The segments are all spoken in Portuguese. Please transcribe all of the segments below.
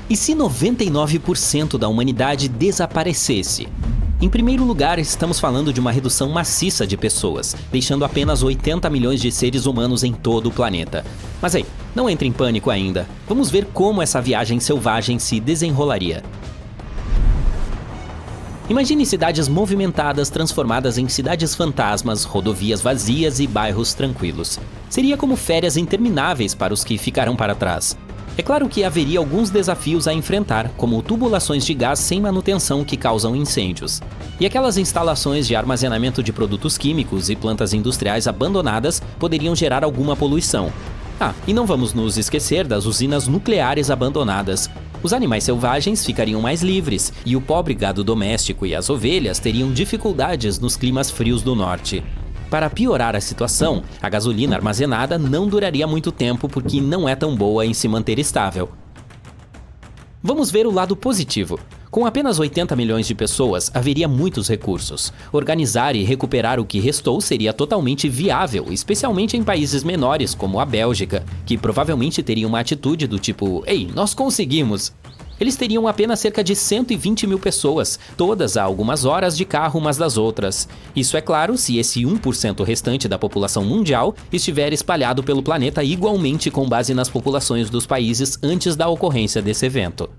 E se 99% da humanidade desaparecesse? Em primeiro lugar, estamos falando de uma redução maciça de pessoas, deixando apenas 80 milhões de seres humanos em todo o planeta. Mas aí, não entre em pânico ainda. Vamos ver como essa viagem selvagem se desenrolaria. Imagine cidades movimentadas transformadas em cidades fantasmas, rodovias vazias e bairros tranquilos. Seria como férias intermináveis para os que ficaram para trás. É claro que haveria alguns desafios a enfrentar, como tubulações de gás sem manutenção que causam incêndios. E aquelas instalações de armazenamento de produtos químicos e plantas industriais abandonadas poderiam gerar alguma poluição. E não vamos nos esquecer das usinas nucleares abandonadas. Os animais selvagens ficariam mais livres, e o pobre gado doméstico e as ovelhas teriam dificuldades nos climas frios do norte. Para piorar a situação, a gasolina armazenada não duraria muito tempo porque não é tão boa em se manter estável. Vamos ver o lado positivo. Com apenas 80 milhões de pessoas, haveria muitos recursos. Organizar e recuperar o que restou seria totalmente viável, especialmente em países menores, como a Bélgica, que provavelmente teriam uma atitude do tipo: "Ei, nós conseguimos!". Eles teriam apenas cerca de 120 mil pessoas, todas a algumas horas de carro umas das outras. Isso é claro se esse 1% restante da população mundial estiver espalhado pelo planeta igualmente com base nas populações dos países antes da ocorrência desse evento.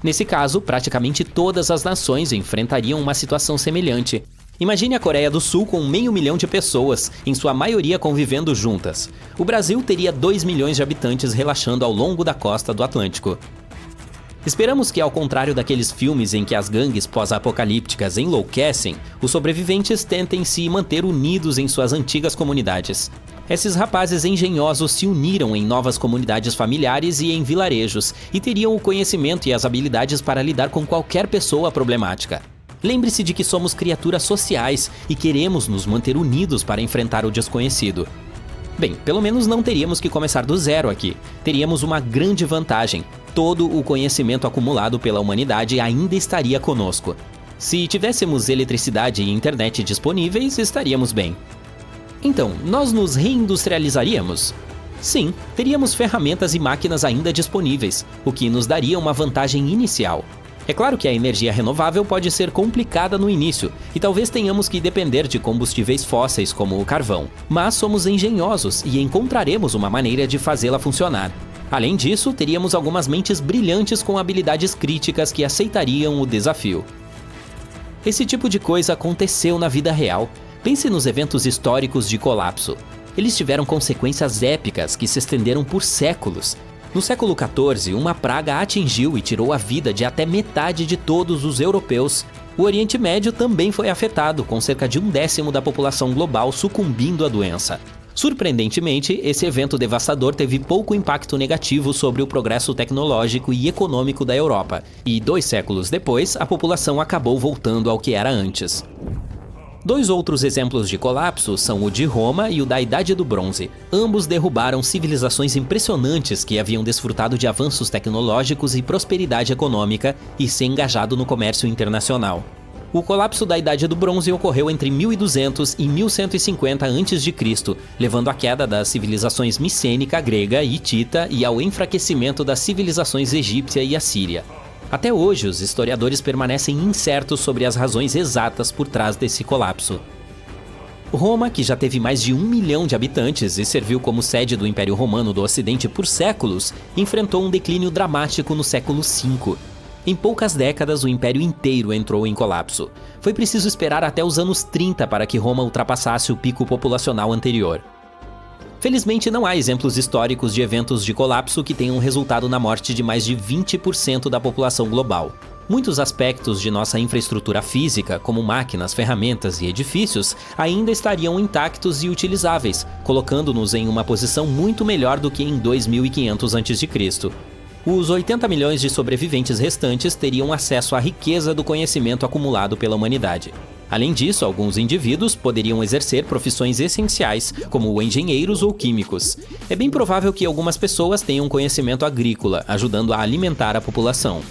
Nesse caso, praticamente todas as nações enfrentariam uma situação semelhante. Imagine a Coreia do Sul com 500 mil de pessoas, em sua maioria convivendo juntas. O Brasil teria 2 milhões de habitantes relaxando ao longo da costa do Atlântico. Esperamos que, ao contrário daqueles filmes em que as gangues pós-apocalípticas enlouquecem, os sobreviventes tentem se manter unidos em suas antigas comunidades. Esses rapazes engenhosos se uniram em novas comunidades familiares e em vilarejos, e teriam o conhecimento e as habilidades para lidar com qualquer pessoa problemática. Lembre-se de que somos criaturas sociais e queremos nos manter unidos para enfrentar o desconhecido. Bem, pelo menos não teríamos que começar do zero aqui. Teríamos uma grande vantagem. Todo o conhecimento acumulado pela humanidade ainda estaria conosco. Se tivéssemos eletricidade e internet disponíveis, estaríamos bem. Então, nós nos reindustrializaríamos? Sim, teríamos ferramentas e máquinas ainda disponíveis, o que nos daria uma vantagem inicial. É claro que a energia renovável pode ser complicada no início, e talvez tenhamos que depender de combustíveis fósseis como o carvão, mas somos engenhosos e encontraremos uma maneira de fazê-la funcionar. Além disso, teríamos algumas mentes brilhantes com habilidades críticas que aceitariam o desafio. Esse tipo de coisa aconteceu na vida real. Pense nos eventos históricos de colapso. Eles tiveram consequências épicas que se estenderam por séculos. No século XIV, uma praga atingiu e tirou a vida de até metade de todos os europeus. O Oriente Médio também foi afetado, com cerca de 1/10 da população global sucumbindo à doença. Surpreendentemente, esse evento devastador teve pouco impacto negativo sobre o progresso tecnológico e econômico da Europa, e 2 séculos depois, a população acabou voltando ao que era antes. 2 outros exemplos de colapso são o de Roma e o da Idade do Bronze. Ambos derrubaram civilizações impressionantes que haviam desfrutado de avanços tecnológicos e prosperidade econômica e se engajado no comércio internacional. O colapso da Idade do Bronze ocorreu entre 1200 e 1150 a.C., levando à queda das civilizações micênica, grega e hitita e ao enfraquecimento das civilizações egípcia e assíria. Até hoje, os historiadores permanecem incertos sobre as razões exatas por trás desse colapso. Roma, que já teve mais de 1 milhão de habitantes e serviu como sede do Império Romano do Ocidente por séculos, enfrentou um declínio dramático no século V. Em poucas décadas, o Império inteiro entrou em colapso. Foi preciso esperar até os anos 30 para que Roma ultrapassasse o pico populacional anterior. Felizmente, não há exemplos históricos de eventos de colapso que tenham resultado na morte de mais de 20% da população global. Muitos aspectos de nossa infraestrutura física, como máquinas, ferramentas e edifícios, ainda estariam intactos e utilizáveis, colocando-nos em uma posição muito melhor do que em 2500 a.C. Os 80 milhões de sobreviventes restantes teriam acesso à riqueza do conhecimento acumulado pela humanidade. Além disso, alguns indivíduos poderiam exercer profissões essenciais, como engenheiros ou químicos. É bem provável que algumas pessoas tenham conhecimento agrícola, ajudando a alimentar a população.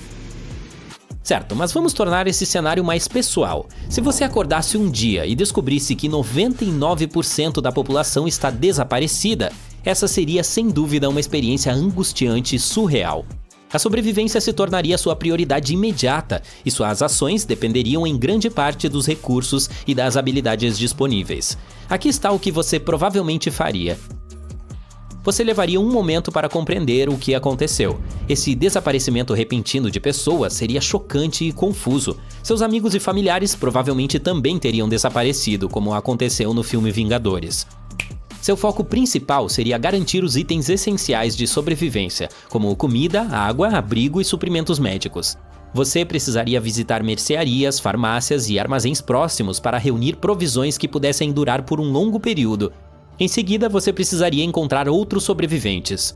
Certo, mas vamos tornar esse cenário mais pessoal. Se você acordasse um dia e descobrisse que 99% da população está desaparecida, essa seria sem dúvida uma experiência angustiante e surreal. A sobrevivência se tornaria sua prioridade imediata e suas ações dependeriam em grande parte dos recursos e das habilidades disponíveis. Aqui está o que você provavelmente faria. Você levaria um momento para compreender o que aconteceu. Esse desaparecimento repentino de pessoas seria chocante e confuso. Seus amigos e familiares provavelmente também teriam desaparecido, como aconteceu no filme Vingadores. Seu foco principal seria garantir os itens essenciais de sobrevivência, como comida, água, abrigo e suprimentos médicos. Você precisaria visitar mercearias, farmácias e armazéns próximos para reunir provisões que pudessem durar por um longo período. Em seguida, você precisaria encontrar outros sobreviventes.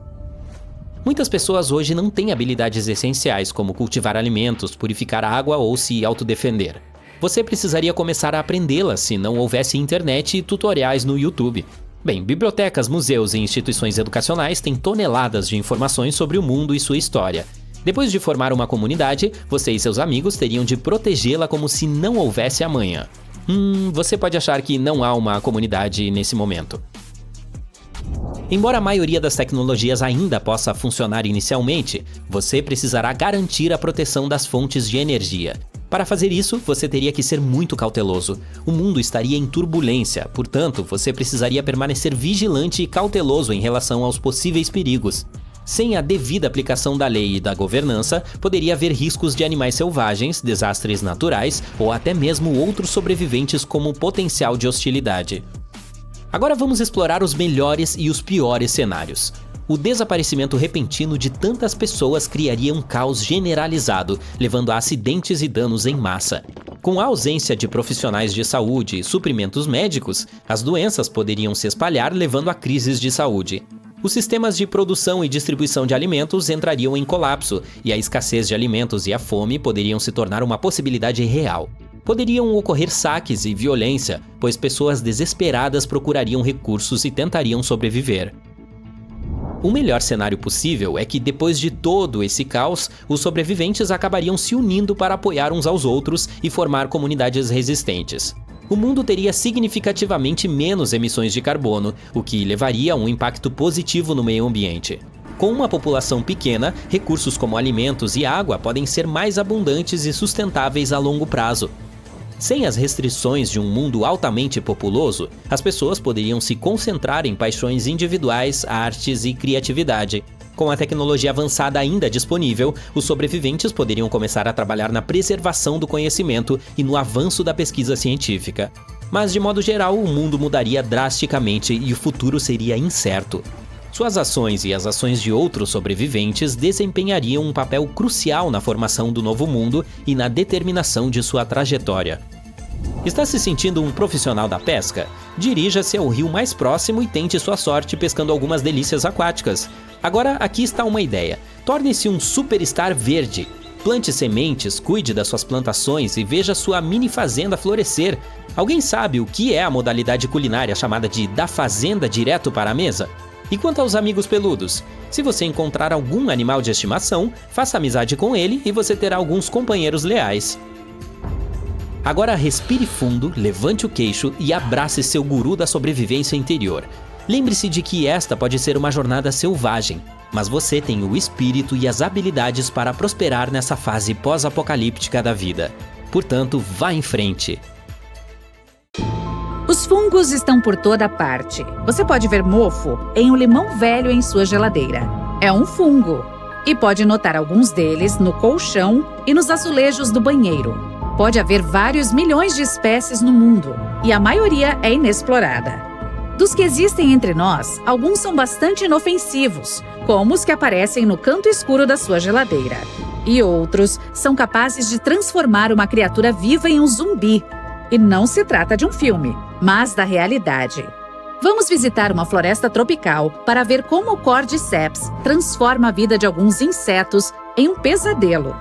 Muitas pessoas hoje não têm habilidades essenciais, como cultivar alimentos, purificar água ou se autodefender. Você precisaria começar a aprendê-las se não houvesse internet e tutoriais no YouTube. Bem, bibliotecas, museus e instituições educacionais têm toneladas de informações sobre o mundo e sua história. Depois de formar uma comunidade, você e seus amigos teriam de protegê-la como se não houvesse amanhã. Você pode achar que não há uma comunidade nesse momento. Embora a maioria das tecnologias ainda possa funcionar inicialmente, você precisará garantir a proteção das fontes de energia. Para fazer isso, você teria que ser muito cauteloso. O mundo estaria em turbulência, portanto, você precisaria permanecer vigilante e cauteloso em relação aos possíveis perigos. Sem a devida aplicação da lei e da governança, poderia haver riscos de animais selvagens, desastres naturais ou até mesmo outros sobreviventes como potencial de hostilidade. Agora vamos explorar os melhores e os piores cenários. O desaparecimento repentino de tantas pessoas criaria um caos generalizado, levando a acidentes e danos em massa. Com a ausência de profissionais de saúde e suprimentos médicos, as doenças poderiam se espalhar, levando a crises de saúde. Os sistemas de produção e distribuição de alimentos entrariam em colapso, e a escassez de alimentos e a fome poderiam se tornar uma possibilidade real. Poderiam ocorrer saques e violência, pois pessoas desesperadas procurariam recursos e tentariam sobreviver. O melhor cenário possível é que, depois de todo esse caos, os sobreviventes acabariam se unindo para apoiar uns aos outros e formar comunidades resistentes. O mundo teria significativamente menos emissões de carbono, o que levaria a um impacto positivo no meio ambiente. Com uma população pequena, recursos como alimentos e água podem ser mais abundantes e sustentáveis a longo prazo. Sem as restrições de um mundo altamente populoso, as pessoas poderiam se concentrar em paixões individuais, artes e criatividade. Com a tecnologia avançada ainda disponível, os sobreviventes poderiam começar a trabalhar na preservação do conhecimento e no avanço da pesquisa científica. Mas, de modo geral, o mundo mudaria drasticamente e o futuro seria incerto. Suas ações e as ações de outros sobreviventes desempenhariam um papel crucial na formação do novo mundo e na determinação de sua trajetória. Está se sentindo um profissional da pesca? Dirija-se ao rio mais próximo e tente sua sorte pescando algumas delícias aquáticas. Agora, aqui está uma ideia. Torne-se um superstar verde. Plante sementes, cuide das suas plantações e veja sua mini fazenda florescer. Alguém sabe o que é a modalidade culinária chamada de da fazenda direto para a mesa? E quanto aos amigos peludos? Se você encontrar algum animal de estimação, faça amizade com ele e você terá alguns companheiros leais. Agora respire fundo, levante o queixo e abrace seu guru da sobrevivência interior. Lembre-se de que esta pode ser uma jornada selvagem, mas você tem o espírito e as habilidades para prosperar nessa fase pós-apocalíptica da vida. Portanto, vá em frente. Os fungos estão por toda parte. Você pode ver mofo em um limão velho em sua geladeira. É um fungo. E pode notar alguns deles no colchão e nos azulejos do banheiro. Pode haver vários milhões de espécies no mundo, e a maioria é inexplorada. Dos que existem entre nós, alguns são bastante inofensivos, como os que aparecem no canto escuro da sua geladeira. E outros são capazes de transformar uma criatura viva em um zumbi. E não se trata de um filme, mas da realidade. Vamos visitar uma floresta tropical para ver como o Cordyceps transforma a vida de alguns insetos em um pesadelo.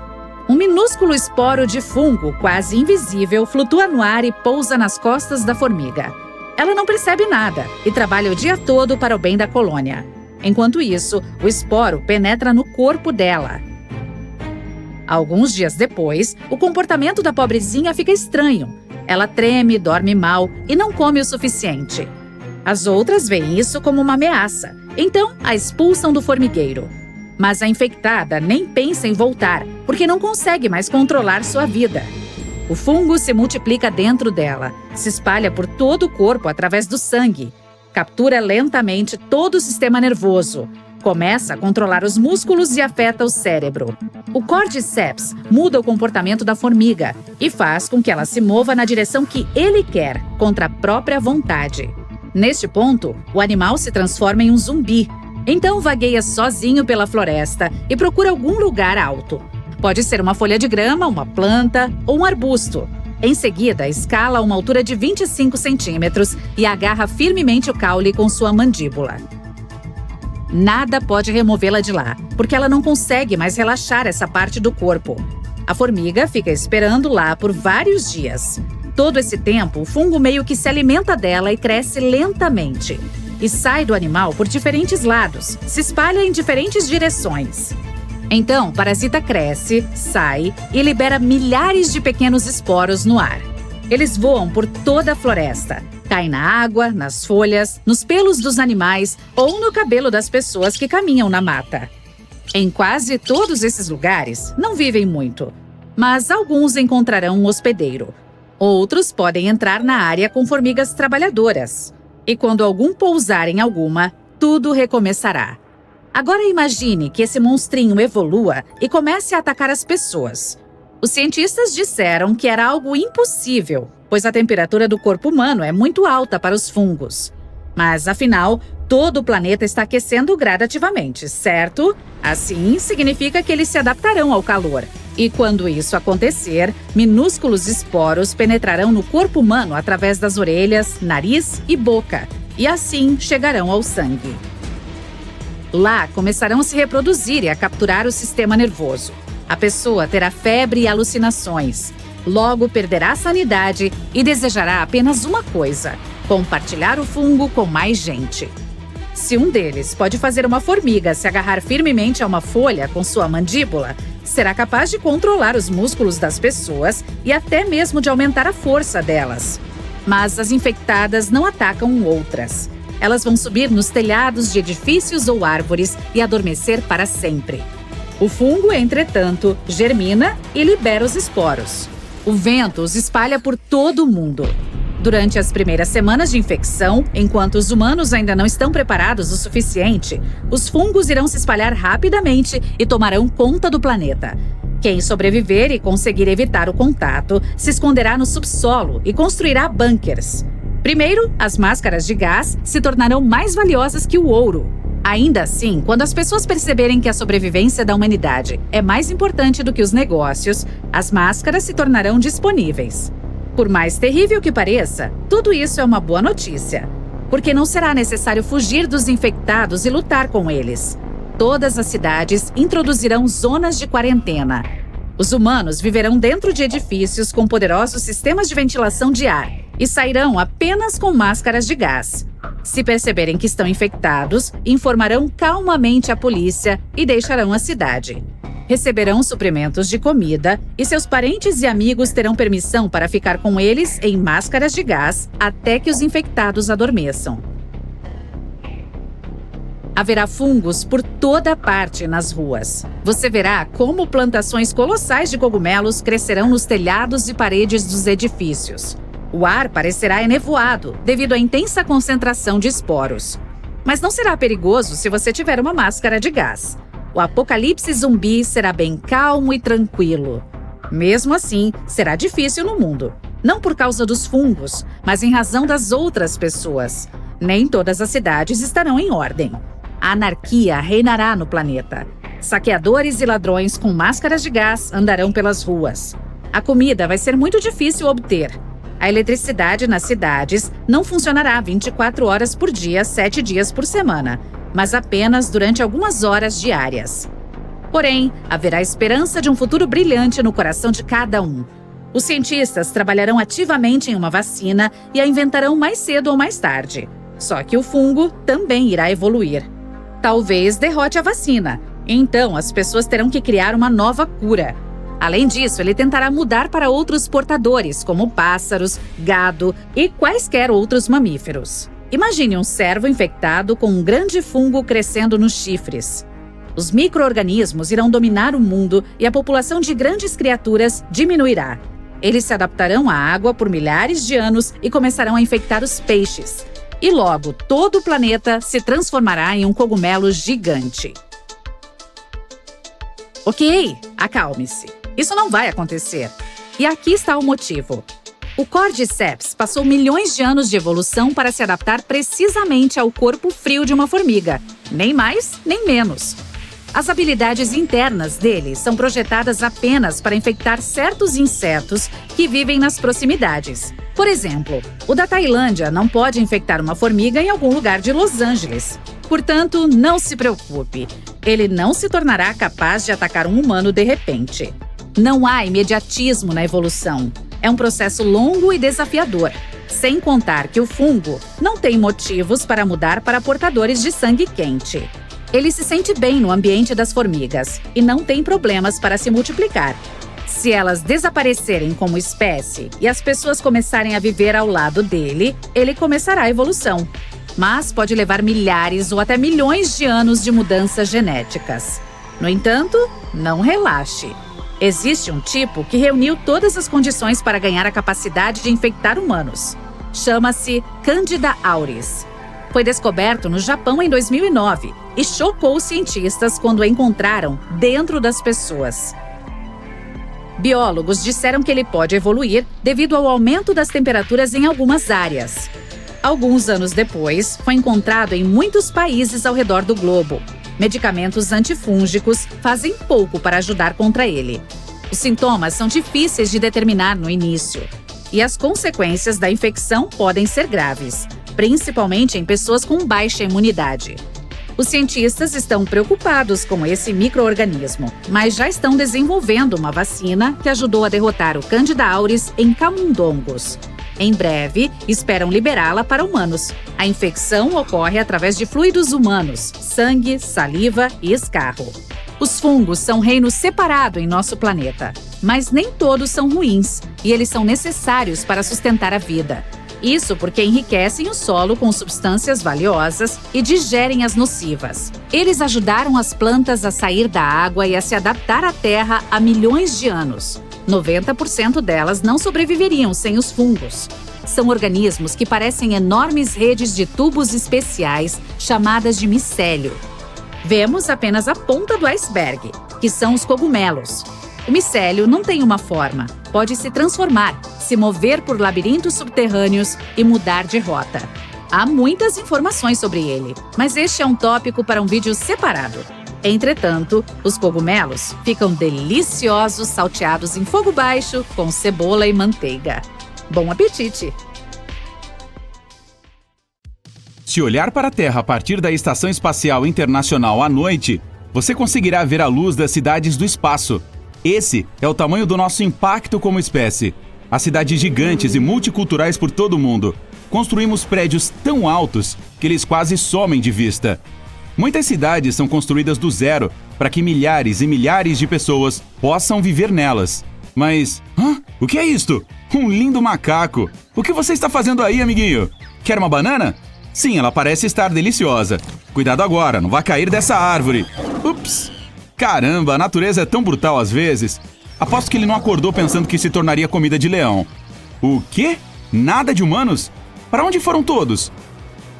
Um minúsculo esporo de fungo, quase invisível, flutua no ar e pousa nas costas da formiga. Ela não percebe nada e trabalha o dia todo para o bem da colônia. Enquanto isso, o esporo penetra no corpo dela. Alguns dias depois, o comportamento da pobrezinha fica estranho. Ela treme, dorme mal e não come o suficiente. As outras veem isso como uma ameaça, então a expulsam do formigueiro. Mas a infectada nem pensa em voltar, porque não consegue mais controlar sua vida. O fungo se multiplica dentro dela, se espalha por todo o corpo através do sangue, captura lentamente todo o sistema nervoso, começa a controlar os músculos e afeta o cérebro. O Cordyceps muda o comportamento da formiga e faz com que ela se mova na direção que ele quer, contra a própria vontade. Neste ponto, o animal se transforma em um zumbi. Então vagueia sozinho pela floresta e procura algum lugar alto. Pode ser uma folha de grama, uma planta ou um arbusto. Em seguida, escala a uma altura de 25 centímetros e agarra firmemente o caule com sua mandíbula. Nada pode removê-la de lá, porque ela não consegue mais relaxar essa parte do corpo. A formiga fica esperando lá por vários dias. Todo esse tempo, o fungo meio que se alimenta dela e cresce lentamente. E sai do animal por diferentes lados, se espalha em diferentes direções. Então, o parasita cresce, sai e libera milhares de pequenos esporos no ar. Eles voam por toda a floresta. Caem na água, nas folhas, nos pelos dos animais ou no cabelo das pessoas que caminham na mata. Em quase todos esses lugares, não vivem muito, mas alguns encontrarão um hospedeiro. Outros podem entrar na área com formigas trabalhadoras. E quando algum pousar em alguma, tudo recomeçará. Agora imagine que esse monstrinho evolua e comece a atacar as pessoas. Os cientistas disseram que era algo impossível, pois a temperatura do corpo humano é muito alta para os fungos. Mas, afinal, todo o planeta está aquecendo gradativamente, certo? Assim, significa que eles se adaptarão ao calor. E quando isso acontecer, minúsculos esporos penetrarão no corpo humano através das orelhas, nariz e boca, e assim chegarão ao sangue. Lá, começarão a se reproduzir e a capturar o sistema nervoso. A pessoa terá febre e alucinações. Logo perderá a sanidade e desejará apenas uma coisa: compartilhar o fungo com mais gente. Se um deles pode fazer uma formiga se agarrar firmemente a uma folha com sua mandíbula, será capaz de controlar os músculos das pessoas e até mesmo de aumentar a força delas. Mas as infectadas não atacam outras. Elas vão subir nos telhados de edifícios ou árvores e adormecer para sempre. O fungo, entretanto, germina e libera os esporos. O vento os espalha por todo o mundo. Durante as primeiras semanas de infecção, enquanto os humanos ainda não estão preparados o suficiente, os fungos irão se espalhar rapidamente e tomarão conta do planeta. Quem sobreviver e conseguir evitar o contato se esconderá no subsolo e construirá bunkers. Primeiro, as máscaras de gás se tornarão mais valiosas que o ouro. Ainda assim, quando as pessoas perceberem que a sobrevivência da humanidade é mais importante do que os negócios, as máscaras se tornarão disponíveis. Por mais terrível que pareça, tudo isso é uma boa notícia, porque não será necessário fugir dos infectados e lutar com eles. Todas as cidades introduzirão zonas de quarentena. Os humanos viverão dentro de edifícios com poderosos sistemas de ventilação de ar e sairão apenas com máscaras de gás. Se perceberem que estão infectados, informarão calmamente a polícia e deixarão a cidade. Receberão suprimentos de comida e seus parentes e amigos terão permissão para ficar com eles em máscaras de gás até que os infectados adormeçam. Haverá fungos por toda parte nas ruas. Você verá como plantações colossais de cogumelos crescerão nos telhados e paredes dos edifícios. O ar parecerá enevoado devido à intensa concentração de esporos. Mas não será perigoso se você tiver uma máscara de gás. O apocalipse zumbi será bem calmo e tranquilo. Mesmo assim, será difícil no mundo. Não por causa dos fungos, mas em razão das outras pessoas. Nem todas as cidades estarão em ordem. A anarquia reinará no planeta. Saqueadores e ladrões com máscaras de gás andarão pelas ruas. A comida vai ser muito difícil obter. A eletricidade nas cidades não funcionará 24 horas por dia, 7 dias por semana, mas apenas durante algumas horas diárias. Porém, haverá esperança de um futuro brilhante no coração de cada um. Os cientistas trabalharão ativamente em uma vacina e a inventarão mais cedo ou mais tarde. Só que o fungo também irá evoluir. Talvez derrote a vacina. Então, as pessoas terão que criar uma nova cura. Além disso, ele tentará mudar para outros portadores, como pássaros, gado e quaisquer outros mamíferos. Imagine um cervo infectado com um grande fungo crescendo nos chifres. Os micro-organismos irão dominar o mundo e a população de grandes criaturas diminuirá. Eles se adaptarão à água por milhares de anos e começarão a infectar os peixes. E logo, todo o planeta se transformará em um cogumelo gigante. Ok, acalme-se. Isso não vai acontecer. E aqui está o motivo. O Cordyceps passou milhões de anos de evolução para se adaptar precisamente ao corpo frio de uma formiga. Nem mais, nem menos. As habilidades internas dele são projetadas apenas para infectar certos insetos que vivem nas proximidades. Por exemplo, o da Tailândia não pode infectar uma formiga em algum lugar de Los Angeles. Portanto, não se preocupe. Ele não se tornará capaz de atacar um humano de repente. Não há imediatismo na evolução. É um processo longo e desafiador. Sem contar que o fungo não tem motivos para mudar para portadores de sangue quente. Ele se sente bem no ambiente das formigas e não tem problemas para se multiplicar. Se elas desaparecerem como espécie e as pessoas começarem a viver ao lado dele, ele começará a evolução. Mas pode levar milhares ou até milhões de anos de mudanças genéticas. No entanto, não relaxe. Existe um tipo que reuniu todas as condições para ganhar a capacidade de infectar humanos. Chama-se Candida auris. Foi descoberto no Japão em 2009 e chocou os cientistas quando o encontraram dentro das pessoas. Biólogos disseram que ele pode evoluir devido ao aumento das temperaturas em algumas áreas. Alguns anos depois, foi encontrado em muitos países ao redor do globo. Medicamentos antifúngicos fazem pouco para ajudar contra ele. Os sintomas são difíceis de determinar no início. E as consequências da infecção podem ser graves, principalmente em pessoas com baixa imunidade. Os cientistas estão preocupados com esse micro-organismo, mas já estão desenvolvendo uma vacina que ajudou a derrotar o Candida auris em camundongos. Em breve, esperam liberá-la para humanos. A infecção ocorre através de fluidos humanos, sangue, saliva e escarro. Os fungos são um reino separado em nosso planeta, mas nem todos são ruins, e eles são necessários para sustentar a vida. Isso porque enriquecem o solo com substâncias valiosas e digerem as nocivas. Eles ajudaram as plantas a sair da água e a se adaptar à terra há milhões de anos. 90% delas não sobreviveriam sem os fungos. São organismos que parecem enormes redes de tubos especiais chamadas de micélio. Vemos apenas a ponta do iceberg, que são os cogumelos. O micélio não tem uma forma, pode se transformar, se mover por labirintos subterrâneos e mudar de rota. Há muitas informações sobre ele, mas este é um tópico para um vídeo separado. Entretanto, os cogumelos ficam deliciosos salteados em fogo baixo com cebola e manteiga. Bom apetite! Se olhar para a Terra a partir da Estação Espacial Internacional à noite, você conseguirá ver a luz das cidades do espaço. Esse é o tamanho do nosso impacto como espécie. Há cidades gigantes e multiculturais por todo o mundo. Construímos prédios tão altos que eles quase somem de vista. Muitas cidades são construídas do zero para que milhares e milhares de pessoas possam viver nelas. Mas, o que é isto? Um lindo macaco! O que você está fazendo aí, amiguinho? Quer uma banana? Sim, ela parece estar deliciosa. Cuidado agora, não vá cair dessa árvore. Ups! Caramba, a natureza é tão brutal às vezes. Aposto que ele não acordou pensando que se tornaria comida de leão. O quê? Nada de humanos? Para onde foram todos?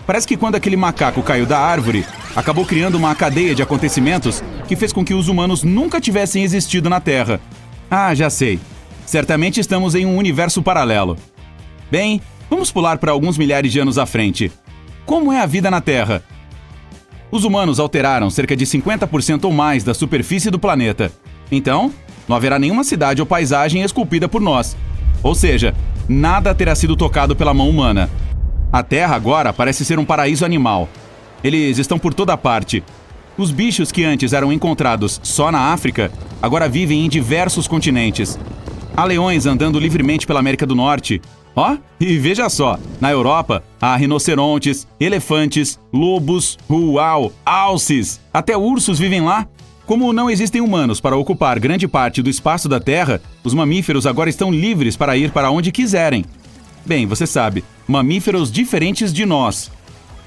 Parece que quando aquele macaco caiu da árvore, acabou criando uma cadeia de acontecimentos que fez com que os humanos nunca tivessem existido na Terra. Ah, já sei. Certamente estamos em um universo paralelo. Bem, vamos pular para alguns milhares de anos à frente. Como é a vida na Terra? Os humanos alteraram cerca de 50% ou mais da superfície do planeta. Então, não haverá nenhuma cidade ou paisagem esculpida por nós. Ou seja, nada terá sido tocado pela mão humana. A Terra agora parece ser um paraíso animal. Eles estão por toda parte. Os bichos que antes eram encontrados só na África, agora vivem em diversos continentes. Há leões andando livremente pela América do Norte. E veja só, na Europa, há rinocerontes, elefantes, lobos, alces, até ursos vivem lá. Como não existem humanos para ocupar grande parte do espaço da Terra, os mamíferos agora estão livres para ir para onde quiserem. Bem, você sabe, mamíferos diferentes de nós.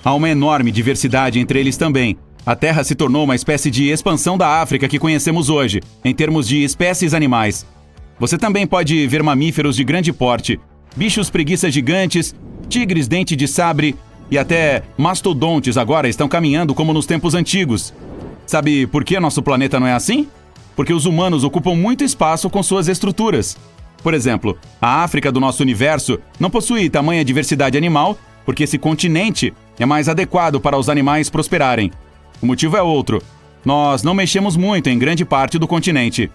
Há uma enorme diversidade entre eles também, A Terra se tornou uma espécie de expansão da África que conhecemos hoje, em termos de espécies animais. Você também pode ver mamíferos de grande porte, bichos preguiças gigantes, tigres dente de sabre e até mastodontes agora estão caminhando como nos tempos antigos. Sabe por que nosso planeta não é assim? Porque os humanos ocupam muito espaço com suas estruturas. Por exemplo, a África do nosso universo não possui tamanha diversidade animal porque esse continente é mais adequado para os animais prosperarem. O motivo é outro. Nós não mexemos muito em grande parte do continente.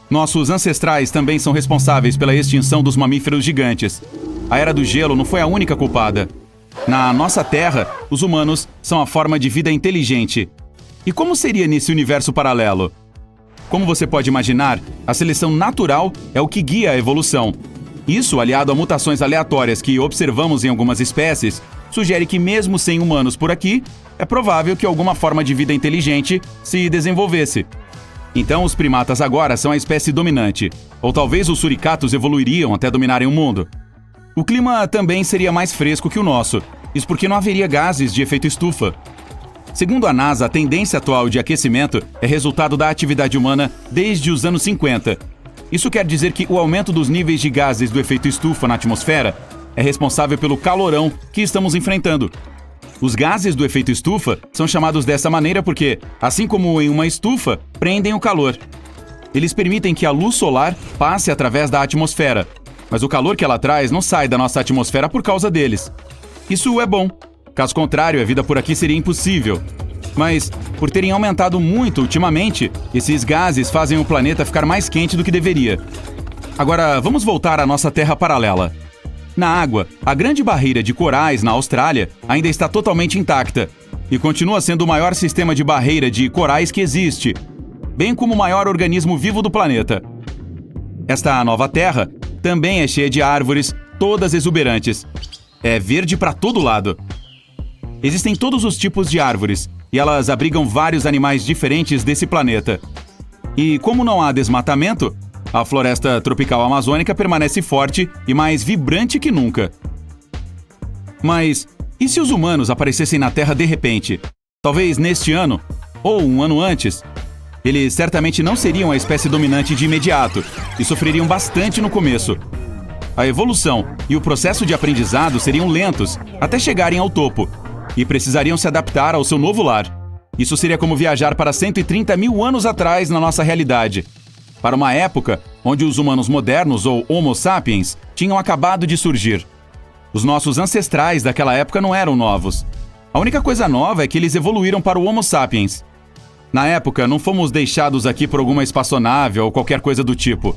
Nossos ancestrais também são responsáveis pela extinção dos mamíferos gigantes. A Era do Gelo não foi a única culpada. Na nossa Terra, os humanos são a forma de vida inteligente. E como seria nesse universo paralelo? Como você pode imaginar, a seleção natural é o que guia a evolução. Isso, aliado a mutações aleatórias que observamos em algumas espécies, sugere que mesmo sem humanos por aqui, é provável que alguma forma de vida inteligente se desenvolvesse. Então os primatas agora são a espécie dominante, ou talvez os suricatos evoluiriam até dominarem o mundo. O clima também seria mais fresco que o nosso, isso porque não haveria gases de efeito estufa. Segundo a NASA, a tendência atual de aquecimento é resultado da atividade humana desde os anos 50. Isso quer dizer que o aumento dos níveis de gases do efeito estufa na atmosfera é responsável pelo calorão que estamos enfrentando. Os gases do efeito estufa são chamados dessa maneira porque, assim como em uma estufa, prendem o calor. Eles permitem que a luz solar passe através da atmosfera, mas o calor que ela traz não sai da nossa atmosfera por causa deles. Isso é bom. Caso contrário, a vida por aqui seria impossível. Mas, por terem aumentado muito ultimamente, esses gases fazem o planeta ficar mais quente do que deveria. Agora, vamos voltar à nossa Terra paralela. Na água, a grande barreira de corais na Austrália ainda está totalmente intacta e continua sendo o maior sistema de barreira de corais que existe, bem como o maior organismo vivo do planeta. Esta nova Terra também é cheia de árvores, todas exuberantes. É verde para todo lado. Existem todos os tipos de árvores e elas abrigam vários animais diferentes desse planeta. E como não há desmatamento, a floresta tropical amazônica permanece forte e mais vibrante que nunca. Mas e se os humanos aparecessem na Terra de repente? Talvez neste ano, ou um ano antes. Eles certamente não seriam a espécie dominante de imediato e sofreriam bastante no começo. A evolução e o processo de aprendizado seriam lentos até chegarem ao topo e precisariam se adaptar ao seu novo lar. Isso seria como viajar para 130 mil anos atrás na nossa realidade, para uma época onde os humanos modernos, ou Homo sapiens, tinham acabado de surgir. Os nossos ancestrais daquela época não eram novos. A única coisa nova é que eles evoluíram para o Homo sapiens. Na época, não fomos deixados aqui por alguma espaçonave ou qualquer coisa do tipo.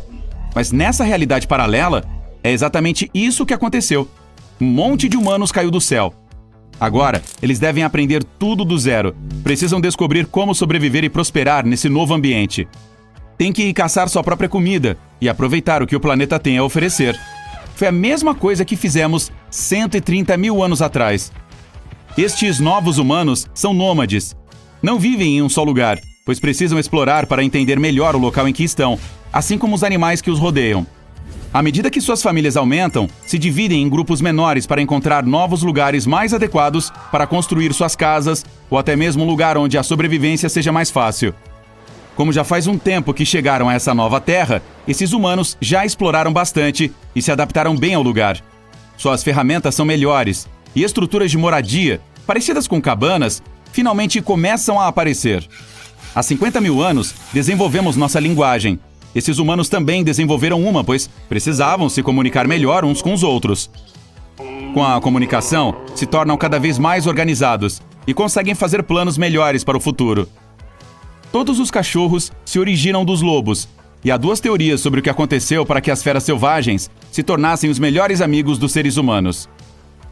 Mas nessa realidade paralela, é exatamente isso que aconteceu. Um monte de humanos caiu do céu. Agora, eles devem aprender tudo do zero. Precisam descobrir como sobreviver e prosperar nesse novo ambiente. Tem que caçar sua própria comida e aproveitar o que o planeta tem a oferecer. Foi a mesma coisa que fizemos 130 mil anos atrás. Estes novos humanos são nômades. Não vivem em um só lugar, pois precisam explorar para entender melhor o local em que estão, assim como os animais que os rodeiam. À medida que suas famílias aumentam, se dividem em grupos menores para encontrar novos lugares mais adequados para construir suas casas ou até mesmo um lugar onde a sobrevivência seja mais fácil. Como já faz um tempo que chegaram a essa nova terra, esses humanos já exploraram bastante e se adaptaram bem ao lugar. Suas ferramentas são melhores e estruturas de moradia, parecidas com cabanas, finalmente começam a aparecer. Há 50 mil anos, desenvolvemos nossa linguagem. Esses humanos também desenvolveram uma, pois precisavam se comunicar melhor uns com os outros. Com a comunicação, se tornam cada vez mais organizados e conseguem fazer planos melhores para o futuro. Todos os cachorros se originam dos lobos, e há duas teorias sobre o que aconteceu para que as feras selvagens se tornassem os melhores amigos dos seres humanos.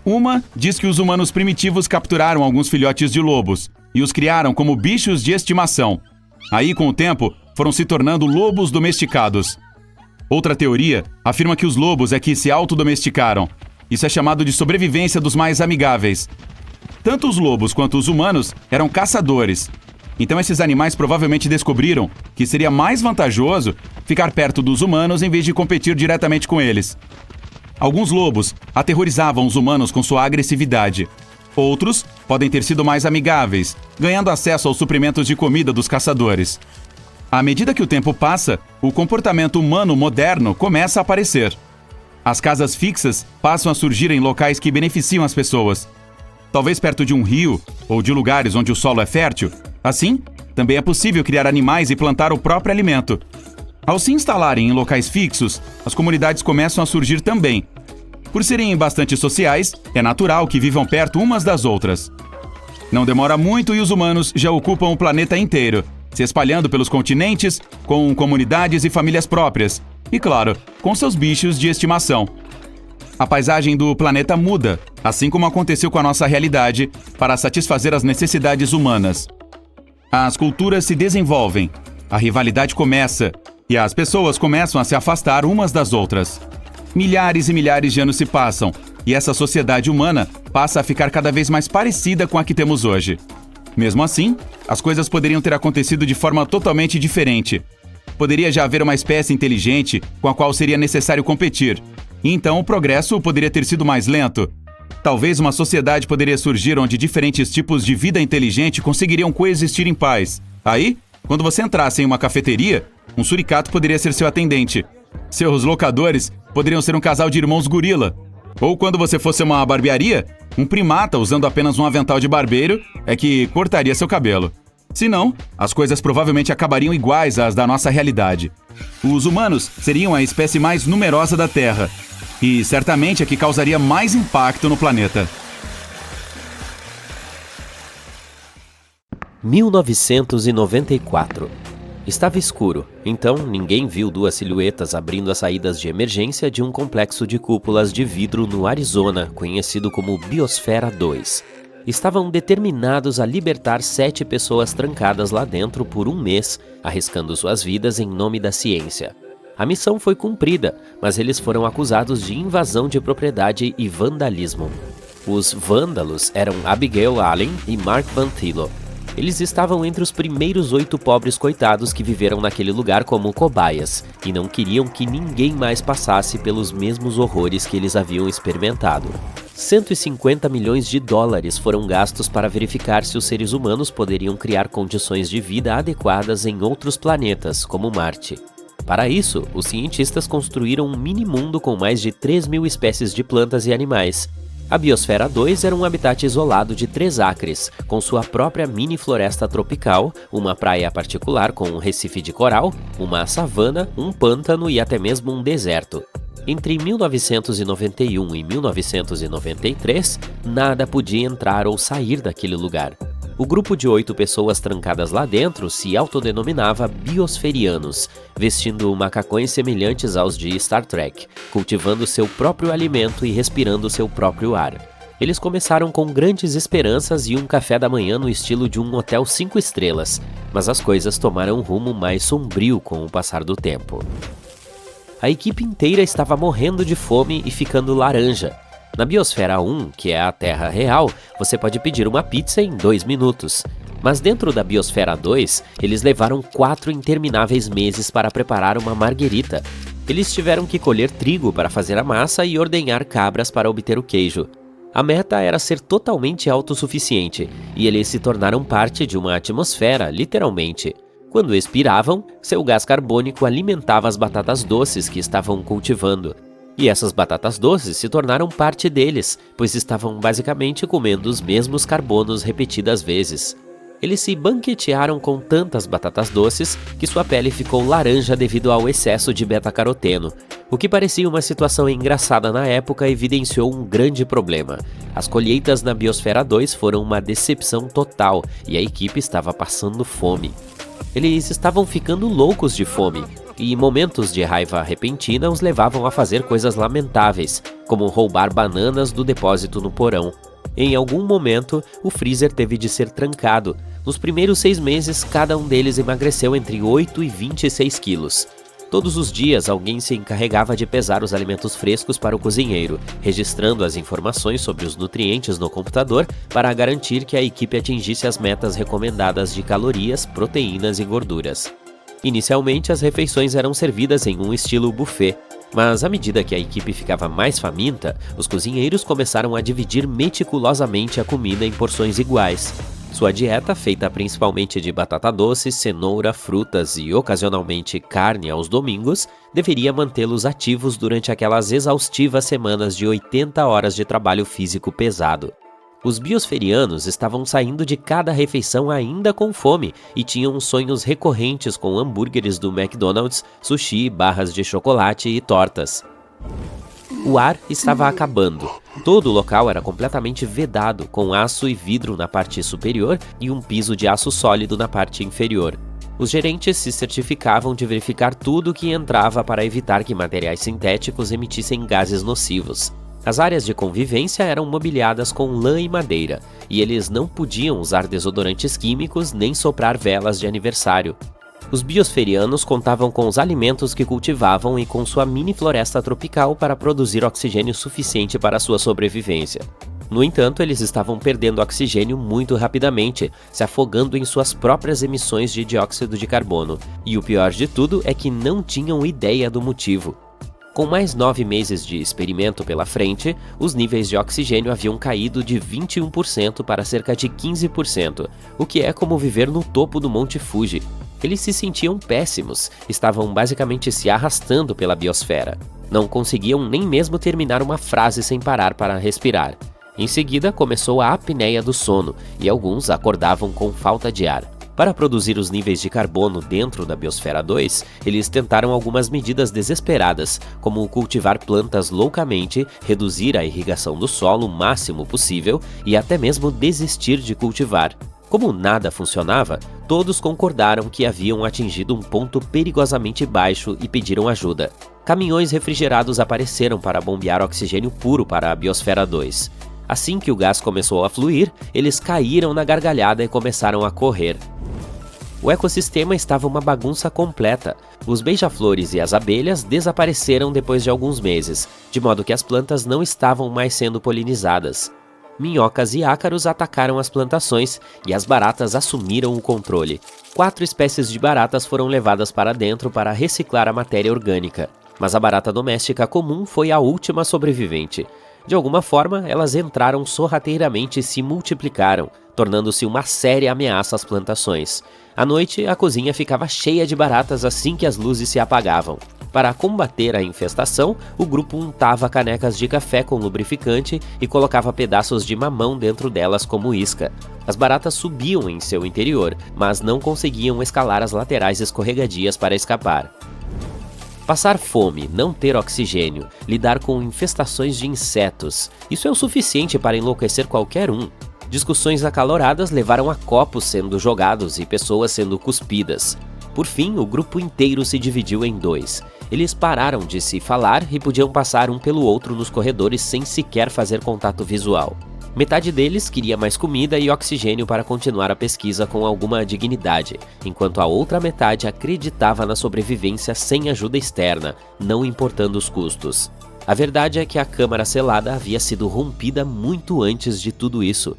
Uma diz que os humanos primitivos capturaram alguns filhotes de lobos e os criaram como bichos de estimação. Aí, com o tempo, foram se tornando lobos domesticados. Outra teoria afirma que os lobos é que se autodomesticaram. Isso é chamado de sobrevivência dos mais amigáveis. Tanto os lobos quanto os humanos eram caçadores. Então esses animais provavelmente descobriram que seria mais vantajoso ficar perto dos humanos em vez de competir diretamente com eles. Alguns lobos aterrorizavam os humanos com sua agressividade. Outros podem ter sido mais amigáveis, ganhando acesso aos suprimentos de comida dos caçadores. À medida que o tempo passa, o comportamento humano moderno começa a aparecer. As casas fixas passam a surgir em locais que beneficiam as pessoas. Talvez perto de um rio ou de lugares onde o solo é fértil. Assim, também é possível criar animais e plantar o próprio alimento. Ao se instalarem em locais fixos, as comunidades começam a surgir também. Por serem bastante sociais, é natural que vivam perto umas das outras. Não demora muito e os humanos já ocupam o planeta inteiro, se espalhando pelos continentes, com comunidades e famílias próprias. E, claro, com seus bichos de estimação. A paisagem do planeta muda, assim como aconteceu com a nossa realidade, para satisfazer as necessidades humanas. As culturas se desenvolvem, a rivalidade começa, e as pessoas começam a se afastar umas das outras. Milhares e milhares de anos se passam, e essa sociedade humana passa a ficar cada vez mais parecida com a que temos hoje. Mesmo assim, as coisas poderiam ter acontecido de forma totalmente diferente. Poderia já haver uma espécie inteligente com a qual seria necessário competir, e então o progresso poderia ter sido mais lento. Talvez uma sociedade poderia surgir onde diferentes tipos de vida inteligente conseguiriam coexistir em paz. Aí, quando você entrasse em uma cafeteria, um suricato poderia ser seu atendente. Seus locadores poderiam ser um casal de irmãos gorila. Ou quando você fosse a uma barbearia, um primata usando apenas um avental de barbeiro é que cortaria seu cabelo. Se não, as coisas provavelmente acabariam iguais às da nossa realidade. Os humanos seriam a espécie mais numerosa da Terra. E certamente a que causaria mais impacto no planeta. 1994. Estava escuro, então ninguém viu duas silhuetas abrindo as saídas de emergência de um complexo de cúpulas de vidro no Arizona, conhecido como Biosfera 2. Estavam determinados a libertar 7 pessoas trancadas lá dentro por um mês, arriscando suas vidas em nome da ciência. A missão foi cumprida, mas eles foram acusados de invasão de propriedade e vandalismo. Os vândalos eram Abigail Allen e Mark Van Thilo. Eles estavam entre os primeiros 8 pobres coitados que viveram naquele lugar como cobaias, e não queriam que ninguém mais passasse pelos mesmos horrores que eles haviam experimentado. 150 milhões de dólares foram gastos para verificar se os seres humanos poderiam criar condições de vida adequadas em outros planetas, como Marte. Para isso, os cientistas construíram um mini-mundo com mais de 3.000 espécies de plantas e animais. A Biosfera 2 era um habitat isolado de 3 acres, com sua própria mini-floresta tropical, uma praia particular com um recife de coral, uma savana, um pântano e até mesmo um deserto. Entre 1991 e 1993, nada podia entrar ou sair daquele lugar. O grupo de 8 pessoas trancadas lá dentro se autodenominava biosferianos, vestindo macacões semelhantes aos de Star Trek, cultivando seu próprio alimento e respirando seu próprio ar. Eles começaram com grandes esperanças e um café da manhã no estilo de um hotel 5 estrelas, mas as coisas tomaram um rumo mais sombrio com o passar do tempo. A equipe inteira estava morrendo de fome e ficando laranja. Na Biosfera 1, que é a Terra real, você pode pedir uma pizza em 2 minutos. Mas dentro da Biosfera 2, eles levaram 4 intermináveis meses para preparar uma marguerita. Eles tiveram que colher trigo para fazer a massa e ordenhar cabras para obter o queijo. A meta era ser totalmente autossuficiente, e eles se tornaram parte de uma atmosfera, literalmente. Quando expiravam, seu gás carbônico alimentava as batatas doces que estavam cultivando. E essas batatas doces se tornaram parte deles, pois estavam basicamente comendo os mesmos carbonos repetidas vezes. Eles se banquetearam com tantas batatas doces que sua pele ficou laranja devido ao excesso de beta-caroteno. O que parecia uma situação engraçada na época evidenciou um grande problema. As colheitas na Biosfera 2 foram uma decepção total e a equipe estava passando fome. Eles estavam ficando loucos de fome, e momentos de raiva repentina os levavam a fazer coisas lamentáveis, como roubar bananas do depósito no porão. Em algum momento, o freezer teve de ser trancado. Nos primeiros 6 meses, cada um deles emagreceu entre 8 e 26 quilos. Todos os dias, alguém se encarregava de pesar os alimentos frescos para o cozinheiro, registrando as informações sobre os nutrientes no computador para garantir que a equipe atingisse as metas recomendadas de calorias, proteínas e gorduras. Inicialmente, as refeições eram servidas em um estilo buffet. Mas à medida que a equipe ficava mais faminta, os cozinheiros começaram a dividir meticulosamente a comida em porções iguais. Sua dieta, feita principalmente de batata doce, cenoura, frutas e ocasionalmente carne aos domingos, deveria mantê-los ativos durante aquelas exaustivas semanas de 80 horas de trabalho físico pesado. Os biosferianos estavam saindo de cada refeição ainda com fome e tinham sonhos recorrentes com hambúrgueres do McDonald's, sushi, barras de chocolate e tortas. O ar estava acabando. Todo o local era completamente vedado, com aço e vidro na parte superior e um piso de aço sólido na parte inferior. Os gerentes se certificavam de verificar tudo o que entrava para evitar que materiais sintéticos emitissem gases nocivos. As áreas de convivência eram mobiliadas com lã e madeira, e eles não podiam usar desodorantes químicos nem soprar velas de aniversário. Os biosferianos contavam com os alimentos que cultivavam e com sua mini floresta tropical para produzir oxigênio suficiente para sua sobrevivência. No entanto, eles estavam perdendo oxigênio muito rapidamente, se afogando em suas próprias emissões de dióxido de carbono. E o pior de tudo é que não tinham ideia do motivo. Com mais 9 meses de experimento pela frente, os níveis de oxigênio haviam caído de 21% para cerca de 15%, o que é como viver no topo do Monte Fuji. Eles se sentiam péssimos, estavam basicamente se arrastando pela biosfera. Não conseguiam nem mesmo terminar uma frase sem parar para respirar. Em seguida, começou a apneia do sono, e alguns acordavam com falta de ar. Para produzir os níveis de carbono dentro da Biosfera 2, eles tentaram algumas medidas desesperadas, como cultivar plantas loucamente, reduzir a irrigação do solo o máximo possível e até mesmo desistir de cultivar. Como nada funcionava, todos concordaram que haviam atingido um ponto perigosamente baixo e pediram ajuda. Caminhões refrigerados apareceram para bombear oxigênio puro para a Biosfera 2. Assim que o gás começou a fluir, eles caíram na gargalhada e começaram a correr. O ecossistema estava uma bagunça completa. Os beija-flores e as abelhas desapareceram depois de alguns meses, de modo que as plantas não estavam mais sendo polinizadas. Minhocas e ácaros atacaram as plantações e as baratas assumiram o controle. 4 espécies de baratas foram levadas para dentro para reciclar a matéria orgânica, mas a barata doméstica comum foi a última sobrevivente. De alguma forma, elas entraram sorrateiramente e se multiplicaram, tornando-se uma séria ameaça às plantações. À noite, a cozinha ficava cheia de baratas assim que as luzes se apagavam. Para combater a infestação, o grupo untava canecas de café com lubrificante e colocava pedaços de mamão dentro delas como isca. As baratas subiam em seu interior, mas não conseguiam escalar as laterais escorregadias para escapar. Passar fome, não ter oxigênio, lidar com infestações de insetos, isso é o suficiente para enlouquecer qualquer um. Discussões acaloradas levaram a copos sendo jogados e pessoas sendo cuspidas. Por fim, o grupo inteiro se dividiu em 2. Eles pararam de se falar e podiam passar um pelo outro nos corredores sem sequer fazer contato visual. Metade deles queria mais comida e oxigênio para continuar a pesquisa com alguma dignidade, enquanto a outra metade acreditava na sobrevivência sem ajuda externa, não importando os custos. A verdade é que a câmara selada havia sido rompida muito antes de tudo isso.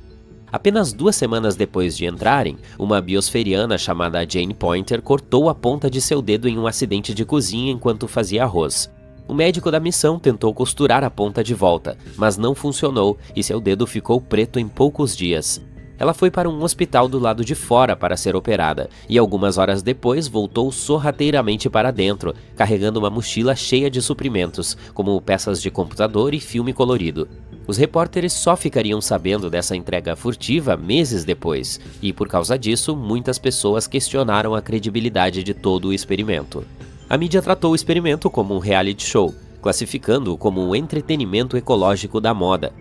Apenas 2 semanas depois de entrarem, uma biosferiana chamada Jane Pointer cortou a ponta de seu dedo em um acidente de cozinha enquanto fazia arroz. O médico da missão tentou costurar a ponta de volta, mas não funcionou e seu dedo ficou preto em poucos dias. Ela foi para um hospital do lado de fora para ser operada, e algumas horas depois voltou sorrateiramente para dentro, carregando uma mochila cheia de suprimentos, como peças de computador e filme colorido. Os repórteres só ficariam sabendo dessa entrega furtiva meses depois, e por causa disso, muitas pessoas questionaram a credibilidade de todo o experimento. A mídia tratou o experimento como um reality show, classificando-o como um entretenimento ecológico da moda.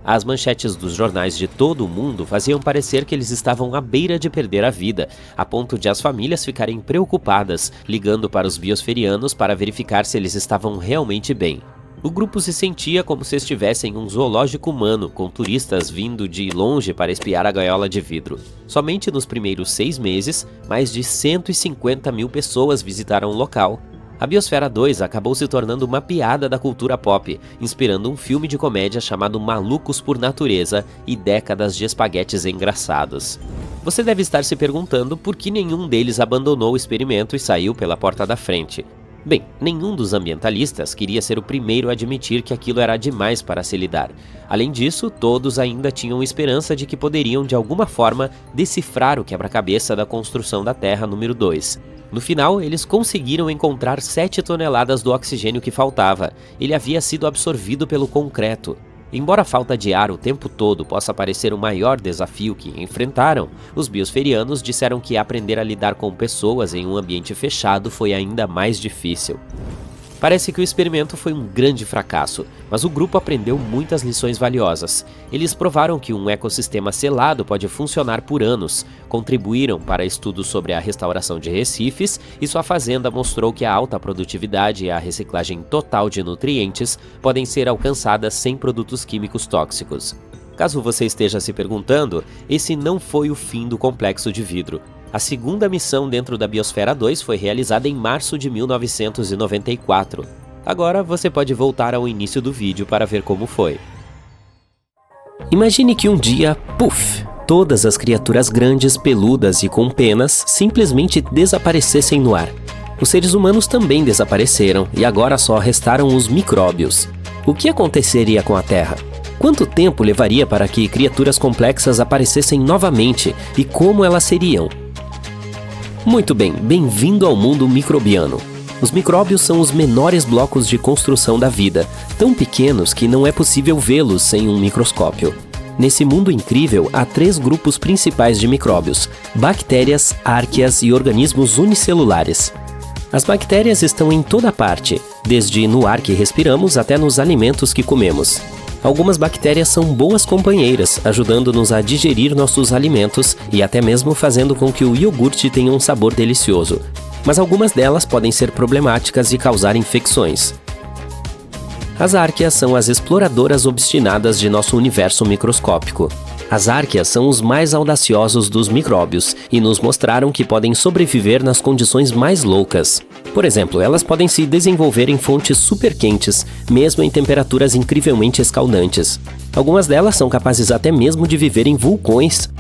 As manchetes dos jornais de todo o mundo faziam parecer que eles estavam à beira de perder a vida, a ponto de as famílias ficarem preocupadas, ligando para os biosferianos para verificar se eles estavam realmente bem. O grupo se sentia como se estivesse em um zoológico humano, com turistas vindo de longe para espiar a gaiola de vidro. Somente nos primeiros 6 meses, mais de 150 mil pessoas visitaram o local. A Biosfera 2 acabou se tornando uma piada da cultura pop, inspirando um filme de comédia chamado Malucos por Natureza e décadas de espaguetes engraçados. Você deve estar se perguntando por que nenhum deles abandonou o experimento e saiu pela porta da frente. Bem, nenhum dos ambientalistas queria ser o primeiro a admitir que aquilo era demais para se lidar. Além disso, todos ainda tinham esperança de que poderiam, de alguma forma, decifrar o quebra-cabeça da construção da Terra número 2. No final, eles conseguiram encontrar 7 toneladas do oxigênio que faltava. Ele havia sido absorvido pelo concreto. Embora a falta de ar o tempo todo possa parecer o maior desafio que enfrentaram, os biosferianos disseram que aprender a lidar com pessoas em um ambiente fechado foi ainda mais difícil. Parece que o experimento foi um grande fracasso, mas o grupo aprendeu muitas lições valiosas. Eles provaram que um ecossistema selado pode funcionar por anos, contribuíram para estudos sobre a restauração de recifes e sua fazenda mostrou que a alta produtividade e a reciclagem total de nutrientes podem ser alcançadas sem produtos químicos tóxicos. Caso você esteja se perguntando, esse não foi o fim do complexo de vidro. A segunda missão dentro da Biosfera 2 foi realizada em março de 1994. Agora você pode voltar ao início do vídeo para ver como foi. Imagine que um dia, puf, todas as criaturas grandes, peludas e com penas simplesmente desaparecessem no ar. Os seres humanos também desapareceram e agora só restaram os micróbios. O que aconteceria com a Terra? Quanto tempo levaria para que criaturas complexas aparecessem novamente e como elas seriam? Muito bem, bem-vindo ao mundo microbiano. Os micróbios são os menores blocos de construção da vida, tão pequenos que não é possível vê-los sem um microscópio. Nesse mundo incrível, há 3 grupos principais de micróbios: bactérias, árqueas e organismos unicelulares. As bactérias estão em toda parte, desde no ar que respiramos até nos alimentos que comemos. Algumas bactérias são boas companheiras, ajudando-nos a digerir nossos alimentos e até mesmo fazendo com que o iogurte tenha um sabor delicioso. Mas algumas delas podem ser problemáticas e causar infecções. As árqueas são as exploradoras obstinadas de nosso universo microscópico. As árqueas são os mais audaciosos dos micróbios e nos mostraram que podem sobreviver nas condições mais loucas. Por exemplo, elas podem se desenvolver em fontes super quentes, mesmo em temperaturas incrivelmente escaldantes. Algumas delas são capazes até mesmo de viver em vulcões.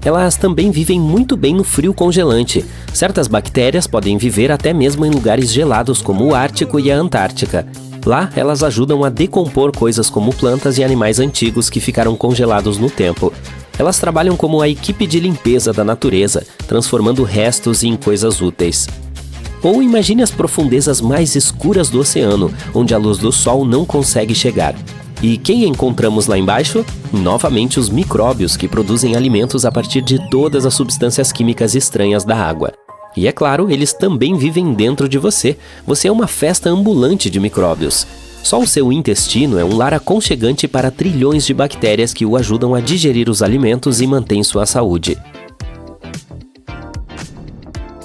Elas também vivem muito bem no frio congelante. Certas bactérias podem viver até mesmo em lugares gelados como o Ártico e a Antártica. Lá, elas ajudam a decompor coisas como plantas e animais antigos que ficaram congelados no tempo. Elas trabalham como a equipe de limpeza da natureza, transformando restos em coisas úteis. Ou imagine as profundezas mais escuras do oceano, onde a luz do sol não consegue chegar. E quem encontramos lá embaixo? Novamente os micróbios que produzem alimentos a partir de todas as substâncias químicas estranhas da água. E é claro, eles também vivem dentro de você. Você é uma festa ambulante de micróbios. Só o seu intestino é um lar aconchegante para trilhões de bactérias que o ajudam a digerir os alimentos e mantém sua saúde.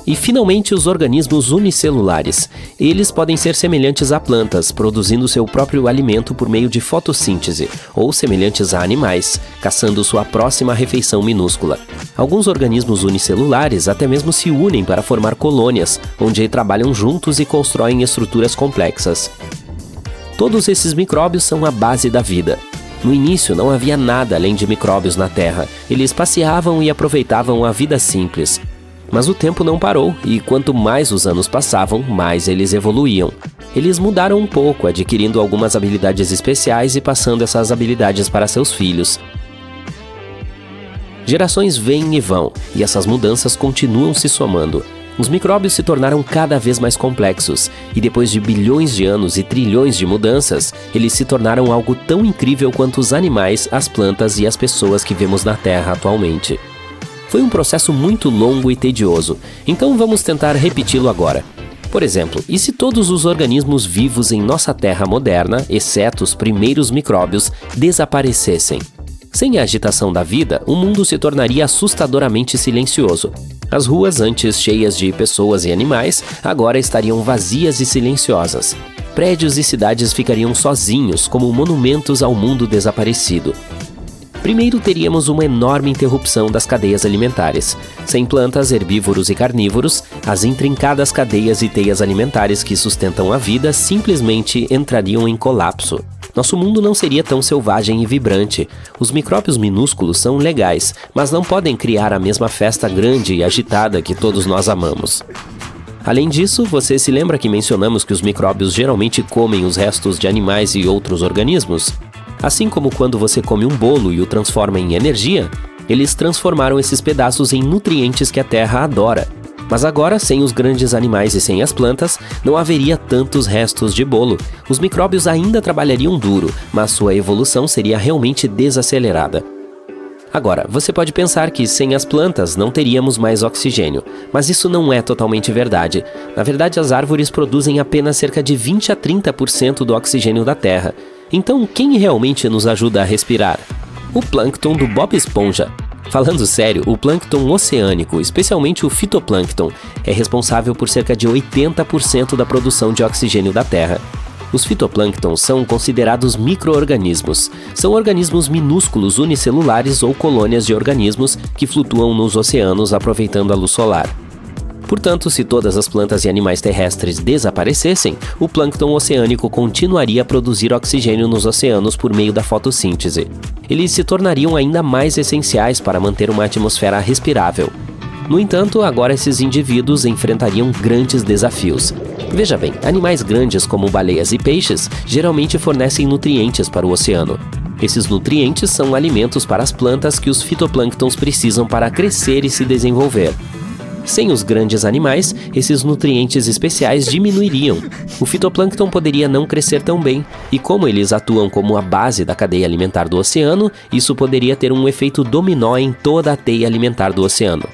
E finalmente os organismos unicelulares. Eles podem ser semelhantes a plantas, produzindo seu próprio alimento por meio de fotossíntese, ou semelhantes a animais, caçando sua próxima refeição minúscula. Alguns organismos unicelulares até mesmo se unem para formar colônias, onde trabalham juntos e constroem estruturas complexas. Todos esses micróbios são a base da vida. No início não havia nada além de micróbios na Terra. Eles passeavam e aproveitavam a vida simples. Mas o tempo não parou, e quanto mais os anos passavam, mais eles evoluíam. Eles mudaram um pouco, adquirindo algumas habilidades especiais e passando essas habilidades para seus filhos. Gerações vêm e vão, e essas mudanças continuam se somando. Os micróbios se tornaram cada vez mais complexos, e depois de bilhões de anos e trilhões de mudanças, eles se tornaram algo tão incrível quanto os animais, as plantas e as pessoas que vemos na Terra atualmente. Foi um processo muito longo e tedioso, então vamos tentar repeti-lo agora. Por exemplo, e se todos os organismos vivos em nossa Terra moderna, exceto os primeiros micróbios, desaparecessem? Sem a agitação da vida, o mundo se tornaria assustadoramente silencioso. As ruas, antes cheias de pessoas e animais, agora estariam vazias e silenciosas. Prédios e cidades ficariam sozinhos, como monumentos ao mundo desaparecido. Primeiro teríamos uma enorme interrupção das cadeias alimentares. Sem plantas, herbívoros e carnívoros, as intrincadas cadeias e teias alimentares que sustentam a vida simplesmente entrariam em colapso. Nosso mundo não seria tão selvagem e vibrante. Os micróbios minúsculos são legais, mas não podem criar a mesma festa grande e agitada que todos nós amamos. Além disso, você se lembra que mencionamos que os micróbios geralmente comem os restos de animais e outros organismos? Assim como quando você come um bolo e o transforma em energia, eles transformaram esses pedaços em nutrientes que a Terra adora. Mas agora, sem os grandes animais e sem as plantas, não haveria tantos restos de bolo. Os micróbios ainda trabalhariam duro, mas sua evolução seria realmente desacelerada. Agora, você pode pensar que sem as plantas não teríamos mais oxigênio, mas isso não é totalmente verdade. Na verdade, as árvores produzem apenas cerca de 20 a 30% do oxigênio da Terra. Então, quem realmente nos ajuda a respirar? O plâncton do Bob Esponja. Falando sério, o plâncton oceânico, especialmente o fitoplâncton, é responsável por cerca de 80% da produção de oxigênio da Terra. Os fitoplânctons são considerados micro-organismos. São organismos minúsculos unicelulares ou colônias de organismos que flutuam nos oceanos aproveitando a luz solar. Portanto, se todas as plantas e animais terrestres desaparecessem, o plâncton oceânico continuaria a produzir oxigênio nos oceanos por meio da fotossíntese. Eles se tornariam ainda mais essenciais para manter uma atmosfera respirável. No entanto, agora esses indivíduos enfrentariam grandes desafios. Veja bem, animais grandes como baleias e peixes geralmente fornecem nutrientes para o oceano. Esses nutrientes são alimentos para as plantas que os fitoplânctons precisam para crescer e se desenvolver. Sem os grandes animais, esses nutrientes especiais diminuiriam. O fitoplâncton poderia não crescer tão bem, e como eles atuam como a base da cadeia alimentar do oceano, isso poderia ter um efeito dominó em toda a teia alimentar do oceano.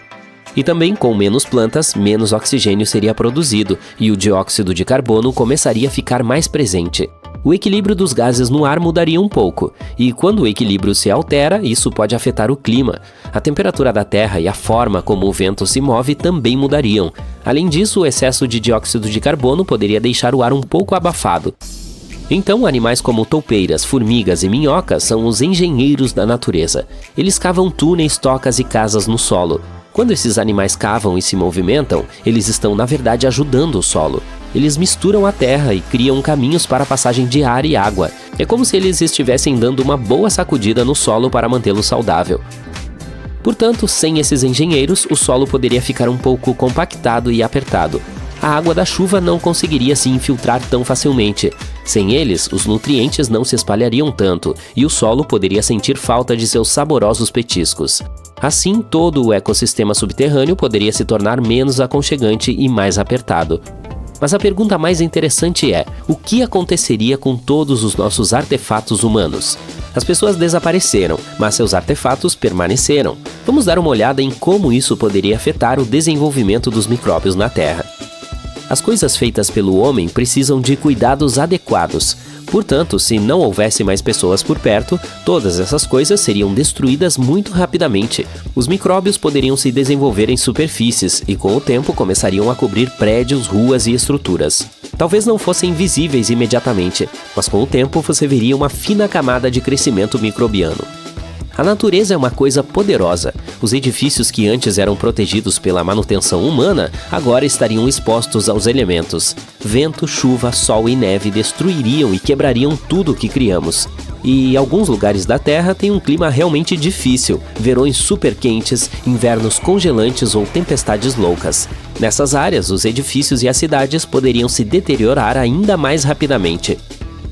E também, com menos plantas, menos oxigênio seria produzido, e o dióxido de carbono começaria a ficar mais presente. O equilíbrio dos gases no ar mudaria um pouco, e quando o equilíbrio se altera, isso pode afetar o clima. A temperatura da Terra e a forma como o vento se move também mudariam. Além disso, o excesso de dióxido de carbono poderia deixar o ar um pouco abafado. Então, animais como toupeiras, formigas e minhocas são os engenheiros da natureza. Eles cavam túneis, tocas e casas no solo. Quando esses animais cavam e se movimentam, eles estão, na verdade, ajudando o solo. Eles misturam a terra e criam caminhos para a passagem de ar e água. É como se eles estivessem dando uma boa sacudida no solo para mantê-lo saudável. Portanto, sem esses engenheiros, o solo poderia ficar um pouco compactado e apertado. A água da chuva não conseguiria se infiltrar tão facilmente. Sem eles, os nutrientes não se espalhariam tanto e o solo poderia sentir falta de seus saborosos petiscos. Assim, todo o ecossistema subterrâneo poderia se tornar menos aconchegante e mais apertado. Mas a pergunta mais interessante é: o que aconteceria com todos os nossos artefatos humanos? As pessoas desapareceram, mas seus artefatos permaneceram. Vamos dar uma olhada em como isso poderia afetar o desenvolvimento dos micróbios na Terra. As coisas feitas pelo homem precisam de cuidados adequados. Portanto, se não houvesse mais pessoas por perto, todas essas coisas seriam destruídas muito rapidamente. Os micróbios poderiam se desenvolver em superfícies e, com o tempo, começariam a cobrir prédios, ruas e estruturas. Talvez não fossem visíveis imediatamente, mas com o tempo você veria uma fina camada de crescimento microbiano. A natureza é uma coisa poderosa. Os edifícios que antes eram protegidos pela manutenção humana, agora estariam expostos aos elementos. Vento, chuva, sol e neve destruiriam e quebrariam tudo o que criamos. E alguns lugares da Terra têm um clima realmente difícil, verões super quentes, invernos congelantes ou tempestades loucas. Nessas áreas, os edifícios e as cidades poderiam se deteriorar ainda mais rapidamente.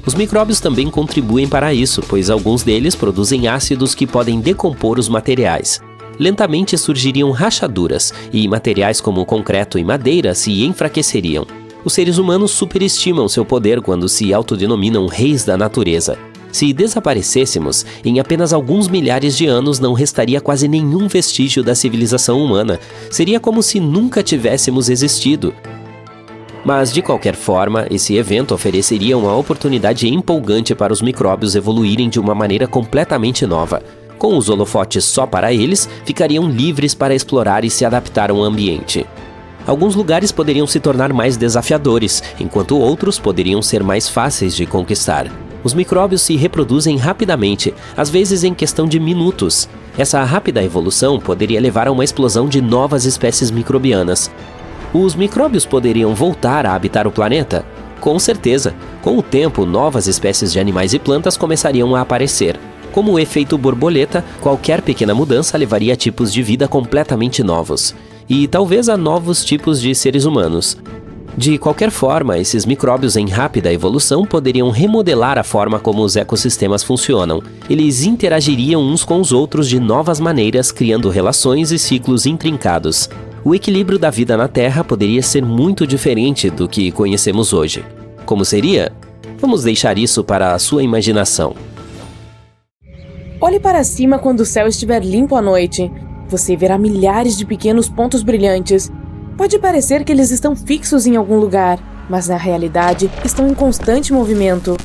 Os micróbios também contribuem para isso, pois alguns deles produzem ácidos que podem decompor os materiais. Lentamente surgiriam rachaduras, e materiais como concreto e madeira se enfraqueceriam. Os seres humanos superestimam seu poder quando se autodenominam reis da natureza. Se desaparecêssemos, em apenas alguns milhares de anos não restaria quase nenhum vestígio da civilização humana. Seria como se nunca tivéssemos existido. Mas, de qualquer forma, esse evento ofereceria uma oportunidade empolgante para os micróbios evoluírem de uma maneira completamente nova. Com os holofotes só para eles, ficariam livres para explorar e se adaptar ao ambiente. Alguns lugares poderiam se tornar mais desafiadores, enquanto outros poderiam ser mais fáceis de conquistar. Os micróbios se reproduzem rapidamente, às vezes em questão de minutos. Essa rápida evolução poderia levar a uma explosão de novas espécies microbianas. Os micróbios poderiam voltar a habitar o planeta? Com certeza. Com o tempo, novas espécies de animais e plantas começariam a aparecer. Como o efeito borboleta, qualquer pequena mudança levaria a tipos de vida completamente novos. e talvez a novos tipos de seres humanos. De qualquer forma, esses micróbios em rápida evolução poderiam remodelar a forma como os ecossistemas funcionam. Eles interagiriam uns com os outros de novas maneiras, criando relações e ciclos intrincados. O equilíbrio da vida na Terra poderia ser muito diferente do que conhecemos hoje. Como seria? Vamos deixar isso para a sua imaginação. Olhe para cima quando o céu estiver limpo à noite. Você verá milhares de pequenos pontos brilhantes. Pode parecer que eles estão fixos em algum lugar, mas na realidade estão em constante movimento.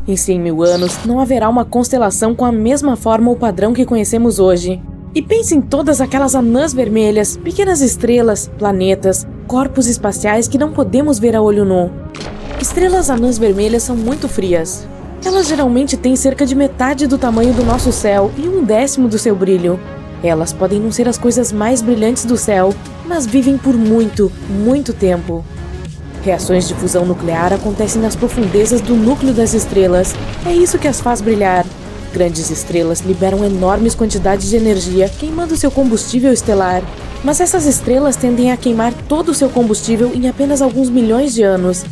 Em 100 mil anos, não haverá uma constelação com a mesma forma ou padrão que conhecemos hoje. E pense em todas aquelas anãs vermelhas, pequenas estrelas, planetas, corpos espaciais que não podemos ver a olho nu. Estrelas anãs vermelhas são muito frias. Elas geralmente têm cerca de metade do tamanho do nosso céu e 1/10 do seu brilho. Elas podem não ser as coisas mais brilhantes do céu, mas vivem por muito, muito tempo. Reações de fusão nuclear acontecem nas profundezas do núcleo das estrelas. É isso que as faz brilhar. Grandes estrelas liberam enormes quantidades de energia, queimando seu combustível estelar. Mas essas estrelas tendem a queimar todo o seu combustível em apenas alguns milhões de anos.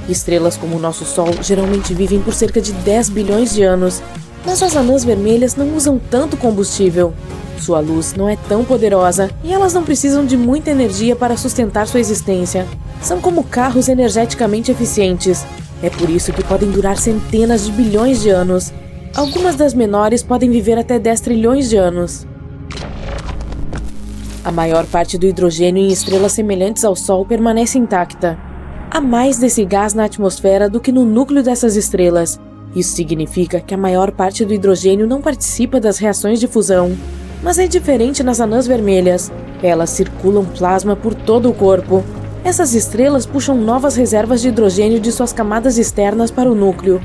Estrelas como o nosso Sol geralmente vivem por cerca de 10 bilhões de anos. Mas as anãs vermelhas não usam tanto combustível. Sua luz não é tão poderosa e elas não precisam de muita energia para sustentar sua existência. São como carros energeticamente eficientes. É por isso que podem durar centenas de bilhões de anos. Algumas das menores podem viver até 10 trilhões de anos. A maior parte do hidrogênio em estrelas semelhantes ao Sol permanece intacta. Há mais desse gás na atmosfera do que no núcleo dessas estrelas. Isso significa que a maior parte do hidrogênio não participa das reações de fusão. Mas é diferente nas anãs vermelhas. Elas circulam plasma por todo o corpo. Essas estrelas puxam novas reservas de hidrogênio de suas camadas externas para o núcleo.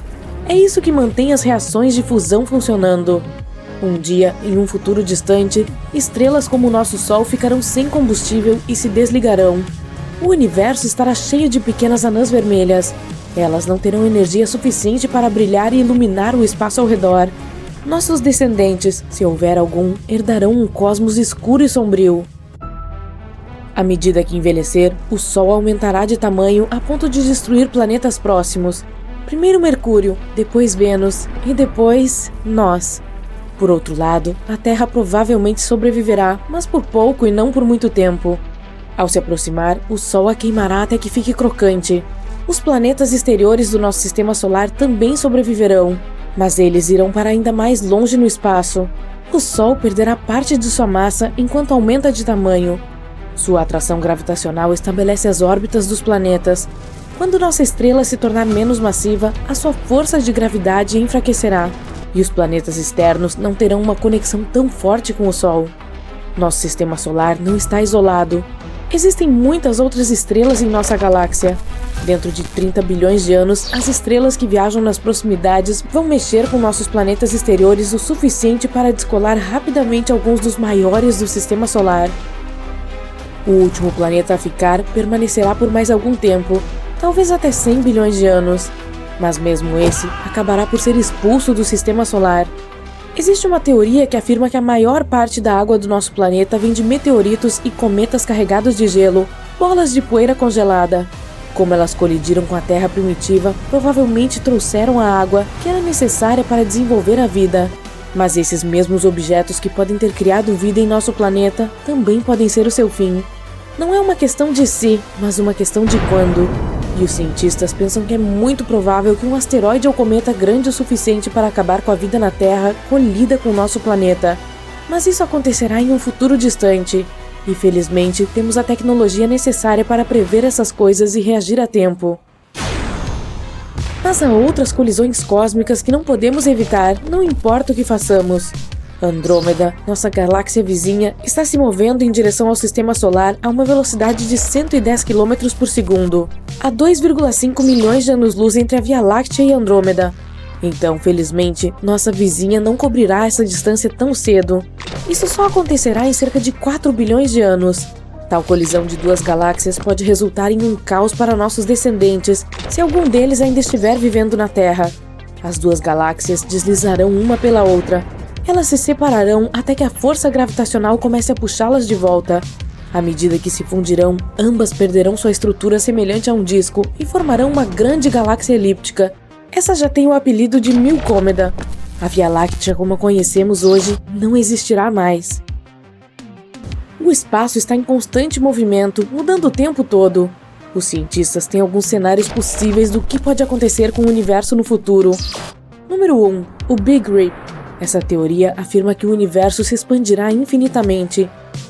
É isso que mantém as reações de fusão funcionando. Um dia, em um futuro distante, estrelas como o nosso Sol ficarão sem combustível e se desligarão. O universo estará cheio de pequenas anãs vermelhas. Elas não terão energia suficiente para brilhar e iluminar o espaço ao redor. Nossos descendentes, se houver algum, herdarão um cosmos escuro e sombrio. À medida que envelhecer, o Sol aumentará de tamanho a ponto de destruir planetas próximos. Primeiro Mercúrio, depois Vênus e depois nós. Por outro lado, a Terra provavelmente sobreviverá, mas por pouco e não por muito tempo. Ao se aproximar, o Sol a queimará até que fique crocante. Os planetas exteriores do nosso sistema solar também sobreviverão, mas eles irão para ainda mais longe no espaço. O Sol perderá parte de sua massa enquanto aumenta de tamanho. Sua atração gravitacional estabelece as órbitas dos planetas. Quando nossa estrela se tornar menos massiva, a sua força de gravidade enfraquecerá, e os planetas externos não terão uma conexão tão forte com o Sol. Nosso sistema solar não está isolado. Existem muitas outras estrelas em nossa galáxia. Dentro de 30 bilhões de anos, as estrelas que viajam nas proximidades vão mexer com nossos planetas exteriores o suficiente para descolar rapidamente alguns dos maiores do sistema solar. O último planeta a ficar permanecerá por mais algum tempo, talvez até 100 bilhões de anos. Mas mesmo esse acabará por ser expulso do sistema solar. Existe uma teoria que afirma que a maior parte da água do nosso planeta vem de meteoritos e cometas carregados de gelo, bolas de poeira congelada. Como elas colidiram com a Terra primitiva, provavelmente trouxeram a água que era necessária para desenvolver a vida. Mas esses mesmos objetos que podem ter criado vida em nosso planeta também podem ser o seu fim. Não é uma questão de se, mas uma questão de quando. E os cientistas pensam que é muito provável que um asteroide ou cometa grande o suficiente para acabar com a vida na Terra colida com o nosso planeta. Mas isso acontecerá em um futuro distante. E felizmente temos a tecnologia necessária para prever essas coisas e reagir a tempo. Mas há outras colisões cósmicas que não podemos evitar, não importa o que façamos. Andrômeda, nossa galáxia vizinha, está se movendo em direção ao sistema solar a uma velocidade de 110 km por segundo. Há 2,5 milhões de anos-luz entre a Via Láctea e Andrômeda. Então, felizmente, nossa vizinha não cobrirá essa distância tão cedo. Isso só acontecerá em cerca de 4 bilhões de anos. Tal colisão de duas galáxias pode resultar em um caos para nossos descendentes, se algum deles ainda estiver vivendo na Terra. As duas galáxias deslizarão uma pela outra. Elas se separarão até que a força gravitacional comece a puxá-las de volta. À medida que se fundirão, ambas perderão sua estrutura semelhante a um disco e formarão uma grande galáxia elíptica. Essa já tem o apelido de Milcômeda. A Via Láctea, como a conhecemos hoje, não existirá mais. O espaço está em constante movimento, mudando o tempo todo. Os cientistas têm alguns cenários possíveis do que pode acontecer com o universo no futuro. Número 1. O Big Rip. Essa teoria afirma que o universo se expandirá infinitamente.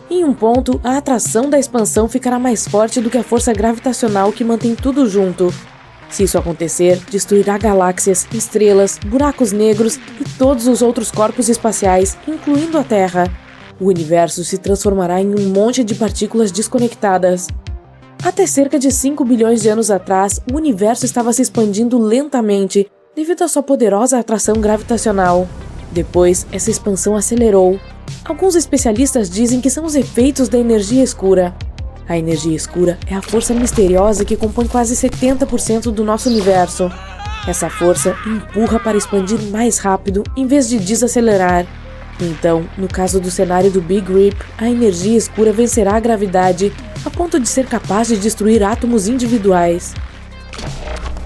Em um ponto, a atração da expansão ficará mais forte do que a força gravitacional que mantém tudo junto. Se isso acontecer, destruirá galáxias, estrelas, buracos negros e todos os outros corpos espaciais, incluindo a Terra. O universo se transformará em um monte de partículas desconectadas. Até cerca de 5 bilhões de anos atrás, o universo estava se expandindo lentamente devido à sua poderosa atração gravitacional. Depois, essa expansão acelerou. Alguns especialistas dizem que são os efeitos da energia escura. A energia escura é a força misteriosa que compõe quase 70% do nosso universo. Essa força empurra para expandir mais rápido em vez de desacelerar. Então, no caso do cenário do Big Rip, a energia escura vencerá a gravidade a ponto de ser capaz de destruir átomos individuais.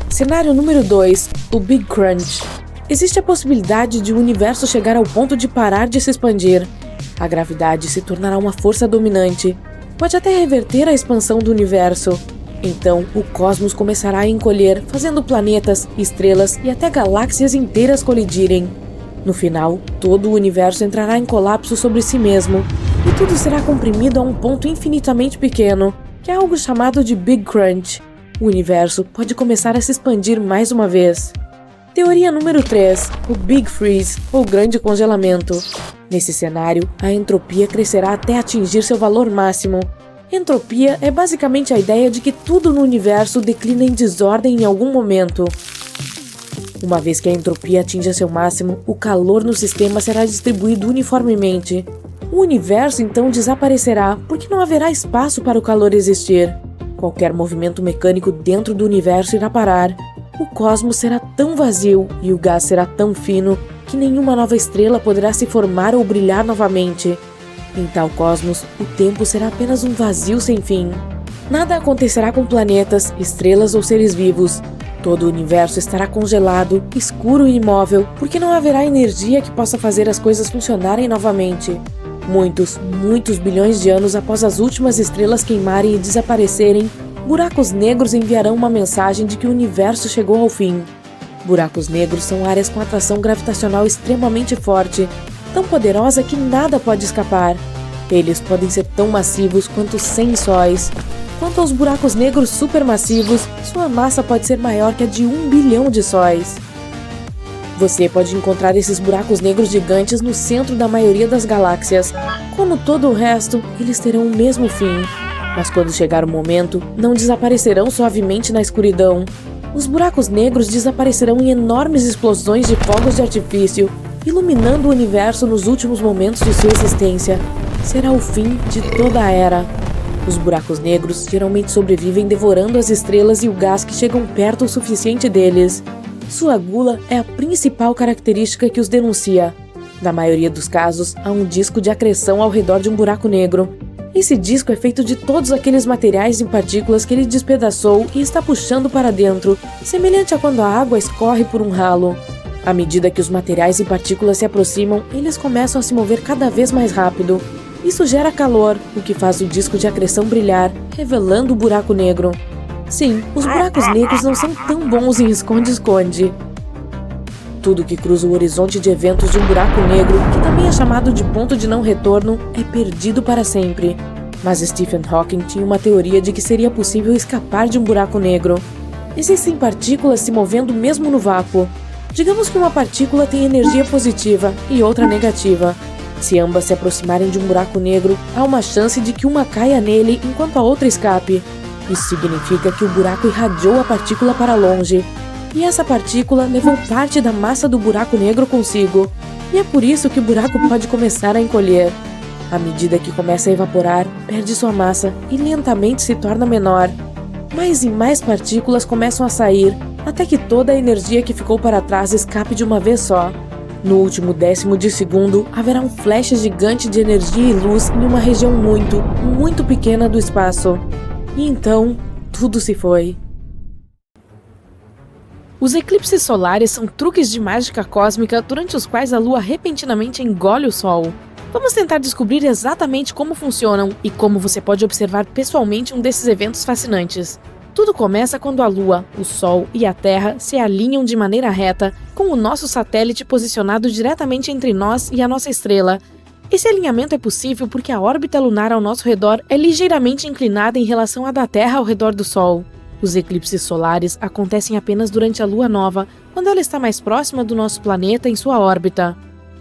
Cenário número 2, o Big Crunch. Existe a possibilidade de o universo chegar ao ponto de parar de se expandir. A gravidade se tornará uma força dominante. Pode até reverter a expansão do universo. Então, o cosmos começará a encolher, fazendo planetas, estrelas e até galáxias inteiras colidirem. No final, todo o universo entrará em colapso sobre si mesmo, e tudo será comprimido a um ponto infinitamente pequeno, que é algo chamado de Big Crunch. O universo pode começar a se expandir mais uma vez. Teoria número 3, o Big Freeze, ou Grande Congelamento. Nesse cenário, a entropia crescerá até atingir seu valor máximo. Entropia é basicamente a ideia de que tudo no universo declina em desordem em algum momento. Uma vez que a entropia atinja seu máximo, o calor no sistema será distribuído uniformemente. O universo então desaparecerá, porque não haverá espaço para o calor existir. Qualquer movimento mecânico dentro do universo irá parar. O cosmos será tão vazio e o gás será tão fino que nenhuma nova estrela poderá se formar ou brilhar novamente. Em tal cosmos, o tempo será apenas um vazio sem fim. Nada acontecerá com planetas, estrelas ou seres vivos. Todo o universo estará congelado, escuro e imóvel, porque não haverá energia que possa fazer as coisas funcionarem novamente. Muitos bilhões de anos após as últimas estrelas queimarem e desaparecerem, buracos negros enviarão uma mensagem de que o universo chegou ao fim. Buracos negros são áreas com atração gravitacional extremamente forte, tão poderosa que nada pode escapar. Eles podem ser tão massivos quanto 100 sóis. Quanto aos buracos negros supermassivos, sua massa pode ser maior que a de 1 bilhão de sóis. Você pode encontrar esses buracos negros gigantes no centro da maioria das galáxias. Como todo o resto, eles terão o mesmo fim. Mas quando chegar o momento, não desaparecerão suavemente na escuridão. Os buracos negros desaparecerão em enormes explosões de fogos de artifício, iluminando o universo nos últimos momentos de sua existência. Será o fim de toda a era. Os buracos negros geralmente sobrevivem devorando as estrelas e o gás que chegam perto o suficiente deles. Sua gula é a principal característica que os denuncia. Na maioria dos casos, há um disco de acreção ao redor de um buraco negro. Esse disco é feito de todos aqueles materiais e partículas que ele despedaçou e está puxando para dentro, semelhante a quando a água escorre por um ralo. À medida que os materiais e partículas se aproximam, eles começam a se mover cada vez mais rápido. Isso gera calor, o que faz o disco de acreção brilhar, revelando o buraco negro. Sim, os buracos negros não são tão bons em esconde-esconde. Tudo que cruza o horizonte de eventos de um buraco negro, que também é chamado de ponto de não retorno, é perdido para sempre. Mas Stephen Hawking tinha uma teoria de que seria possível escapar de um buraco negro. Existem partículas se movendo mesmo no vácuo. Digamos que uma partícula tem energia positiva e outra negativa. Se ambas se aproximarem de um buraco negro, há uma chance de que uma caia nele enquanto a outra escape. Isso significa que o buraco irradiou a partícula para longe. E essa partícula levou parte da massa do buraco negro consigo. E é por isso que o buraco pode começar a encolher. À medida que começa a evaporar, perde sua massa e lentamente se torna menor. Mais e mais partículas começam a sair, até que toda a energia que ficou para trás escape de uma vez só. No último décimo de segundo, haverá um flash gigante de energia e luz em uma região muito, muito pequena do espaço. E então, tudo se foi. Os eclipses solares são truques de mágica cósmica durante os quais a Lua repentinamente engole o Sol. Vamos tentar descobrir exatamente como funcionam e como você pode observar pessoalmente um desses eventos fascinantes. Tudo começa quando a Lua, o Sol e a Terra se alinham de maneira reta, com o nosso satélite posicionado diretamente entre nós e a nossa estrela. Esse alinhamento é possível porque a órbita lunar ao nosso redor é ligeiramente inclinada em relação à da Terra ao redor do Sol. Os eclipses solares acontecem apenas durante a Lua nova, quando ela está mais próxima do nosso planeta em sua órbita.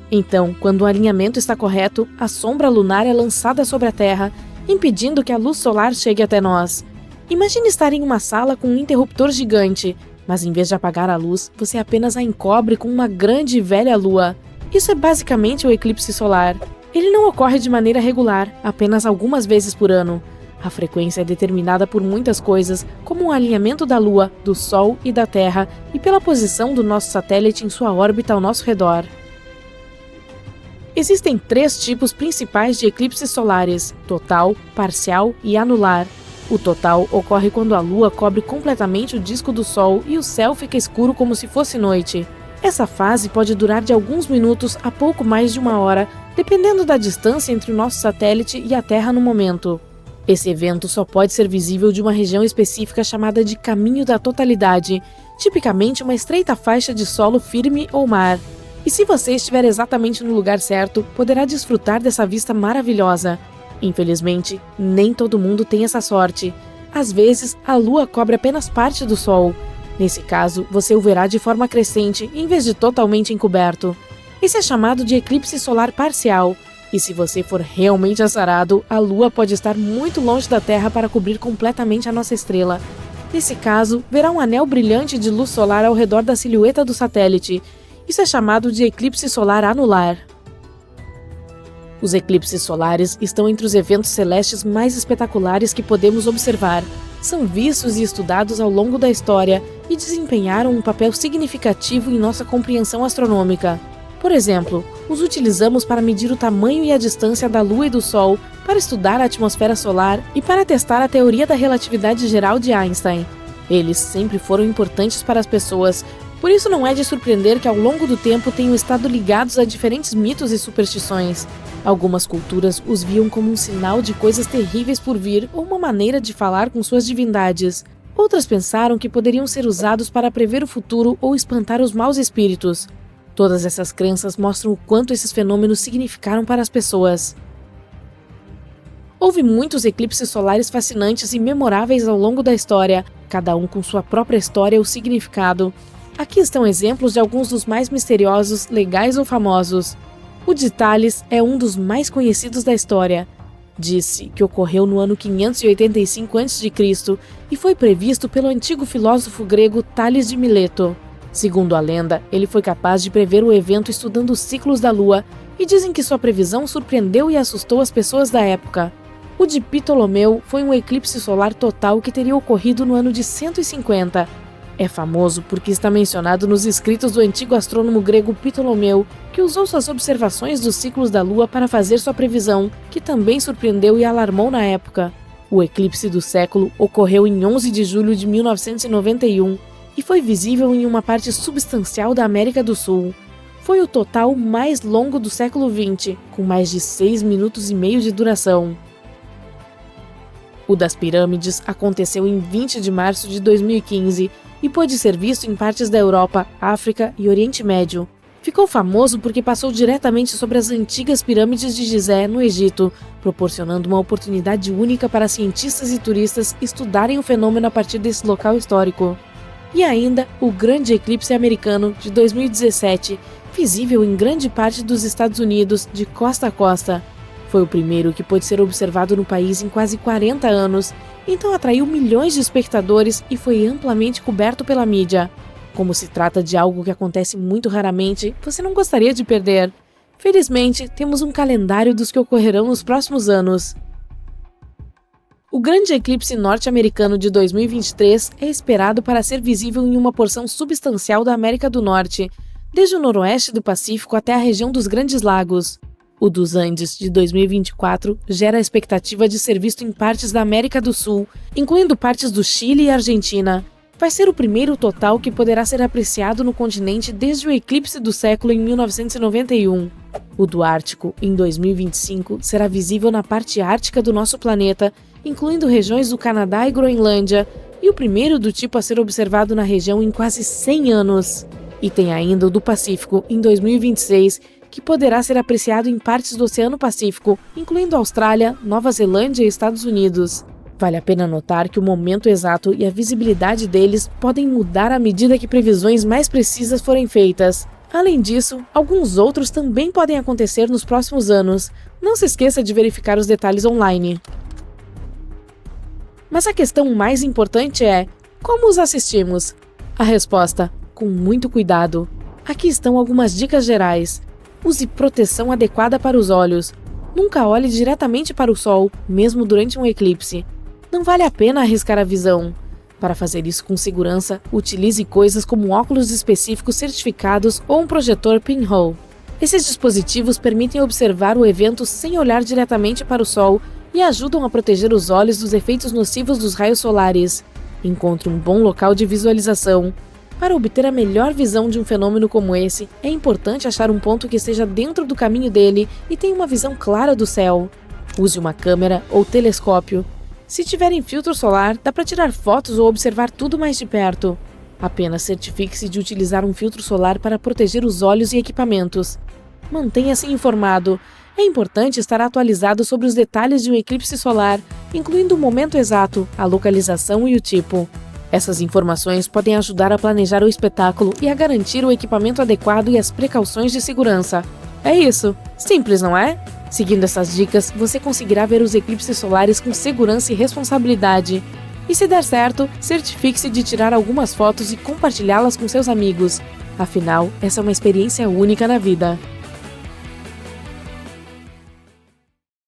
Então, quando o alinhamento está correto, a sombra lunar é lançada sobre a Terra, impedindo que a luz solar chegue até nós. Imagine estar em uma sala com um interruptor gigante, mas em vez de apagar a luz, você apenas a encobre com uma grande e velha lua. Isso é basicamente o eclipse solar. Ele não ocorre de maneira regular, apenas algumas vezes por ano. A frequência é determinada por muitas coisas, como o alinhamento da Lua, do Sol e da Terra, e pela posição do nosso satélite em sua órbita ao nosso redor. Existem 3 tipos principais de eclipses solares: total, parcial e anular. O total ocorre quando a Lua cobre completamente o disco do Sol e o céu fica escuro como se fosse noite. Essa fase pode durar de alguns minutos a pouco mais de 1 hora, dependendo da distância entre o nosso satélite e a Terra no momento. Esse evento só pode ser visível de uma região específica chamada de Caminho da Totalidade, tipicamente uma estreita faixa de solo firme ou mar. E se você estiver exatamente no lugar certo, poderá desfrutar dessa vista maravilhosa. Infelizmente, nem todo mundo tem essa sorte. Às vezes, a Lua cobre apenas parte do Sol. Nesse caso, você o verá de forma crescente, em vez de totalmente encoberto. Esse é chamado de eclipse solar parcial. E se você for realmente azarado, a Lua pode estar muito longe da Terra para cobrir completamente a nossa estrela. Nesse caso, verá um anel brilhante de luz solar ao redor da silhueta do satélite. Isso é chamado de eclipse solar anular. Os eclipses solares estão entre os eventos celestes mais espetaculares que podemos observar. São vistos e estudados ao longo da história e desempenharam um papel significativo em nossa compreensão astronômica. Por exemplo, os utilizamos para medir o tamanho e a distância da Lua e do Sol, para estudar a atmosfera solar e para testar a teoria da relatividade geral de Einstein. Eles sempre foram importantes para as pessoas, por isso não é de surpreender que ao longo do tempo tenham estado ligados a diferentes mitos e superstições. Algumas culturas os viam como um sinal de coisas terríveis por vir ou uma maneira de falar com suas divindades. Outras pensaram que poderiam ser usados para prever o futuro ou espantar os maus espíritos. Todas essas crenças mostram o quanto esses fenômenos significaram para as pessoas. Houve muitos eclipses solares fascinantes e memoráveis ao longo da história, cada um com sua própria história ou significado. Aqui estão exemplos de alguns dos mais misteriosos, legais ou famosos. O de Tales é um dos mais conhecidos da história. Diz-se que ocorreu no ano 585 a.C. e foi previsto pelo antigo filósofo grego Tales de Mileto. Segundo a lenda, ele foi capaz de prever o evento estudando os ciclos da Lua, e dizem que sua previsão surpreendeu e assustou as pessoas da época. O de Ptolomeu foi um eclipse solar total que teria ocorrido no ano de 150. É famoso porque está mencionado nos escritos do antigo astrônomo grego Ptolomeu, que usou suas observações dos ciclos da Lua para fazer sua previsão, que também surpreendeu e alarmou na época. O eclipse do século ocorreu em 11 de julho de 1991 e foi visível em uma parte substancial da América do Sul. Foi o total mais longo do século XX, com mais de 6 minutos e meio de duração. O das pirâmides aconteceu em 20 de março de 2015 e pôde ser visto em partes da Europa, África e Oriente Médio. Ficou famoso porque passou diretamente sobre as antigas pirâmides de Gizé, no Egito, proporcionando uma oportunidade única para cientistas e turistas estudarem o fenômeno a partir desse local histórico. E ainda o Grande Eclipse Americano de 2017, visível em grande parte dos Estados Unidos, de costa a costa. Foi o primeiro que pôde ser observado no país em quase 40 anos, então atraiu milhões de espectadores e foi amplamente coberto pela mídia. Como se trata de algo que acontece muito raramente, você não gostaria de perder. Felizmente, temos um calendário dos que ocorrerão nos próximos anos. O Grande Eclipse Norte-Americano de 2023 é esperado para ser visível em uma porção substancial da América do Norte. desde o noroeste do Pacífico até a região dos Grandes Lagos. O dos Andes, de 2024, gera a expectativa de ser visto em partes da América do Sul, incluindo partes do Chile e Argentina. Vai ser o primeiro total que poderá ser apreciado no continente desde o eclipse do século em 1991. O do Ártico, em 2025, será visível na parte ártica do nosso planeta, incluindo regiões do Canadá e Groenlândia, e o primeiro do tipo a ser observado na região em quase 100 anos. E tem ainda o do Pacífico, em 2026, que poderá ser apreciado em partes do Oceano Pacífico, incluindo Austrália, Nova Zelândia e Estados Unidos. Vale a pena notar que o momento exato e a visibilidade deles podem mudar à medida que previsões mais precisas forem feitas. Além disso, alguns outros também podem acontecer nos próximos anos. Não se esqueça de verificar os detalhes online. Mas a questão mais importante é: como os assistimos? A resposta: com muito cuidado. Aqui estão algumas dicas gerais. Use proteção adequada para os olhos. Nunca olhe diretamente para o sol, mesmo durante um eclipse. Não vale a pena arriscar a visão. Para fazer isso com segurança, utilize coisas como óculos específicos certificados ou um projetor pinhole. Esses dispositivos permitem observar o evento sem olhar diretamente para o sol e ajudam a proteger os olhos dos efeitos nocivos dos raios solares. Encontre um bom local de visualização. Para obter a melhor visão de um fenômeno como esse, é importante achar um ponto que esteja dentro do caminho dele e tenha uma visão clara do céu. Use uma câmera ou telescópio. Se tiverem filtro solar, dá para tirar fotos ou observar tudo mais de perto. Apenas certifique-se de utilizar um filtro solar para proteger os olhos e equipamentos. Mantenha-se informado. É importante estar atualizado sobre os detalhes de um eclipse solar, incluindo o momento exato, a localização e o tipo. Essas informações podem ajudar a planejar o espetáculo e a garantir o equipamento adequado e as precauções de segurança. É isso. Simples, não é? Seguindo essas dicas, você conseguirá ver os eclipses solares com segurança e responsabilidade. E se der certo, certifique-se de tirar algumas fotos e compartilhá-las com seus amigos. Afinal, essa é uma experiência única na vida.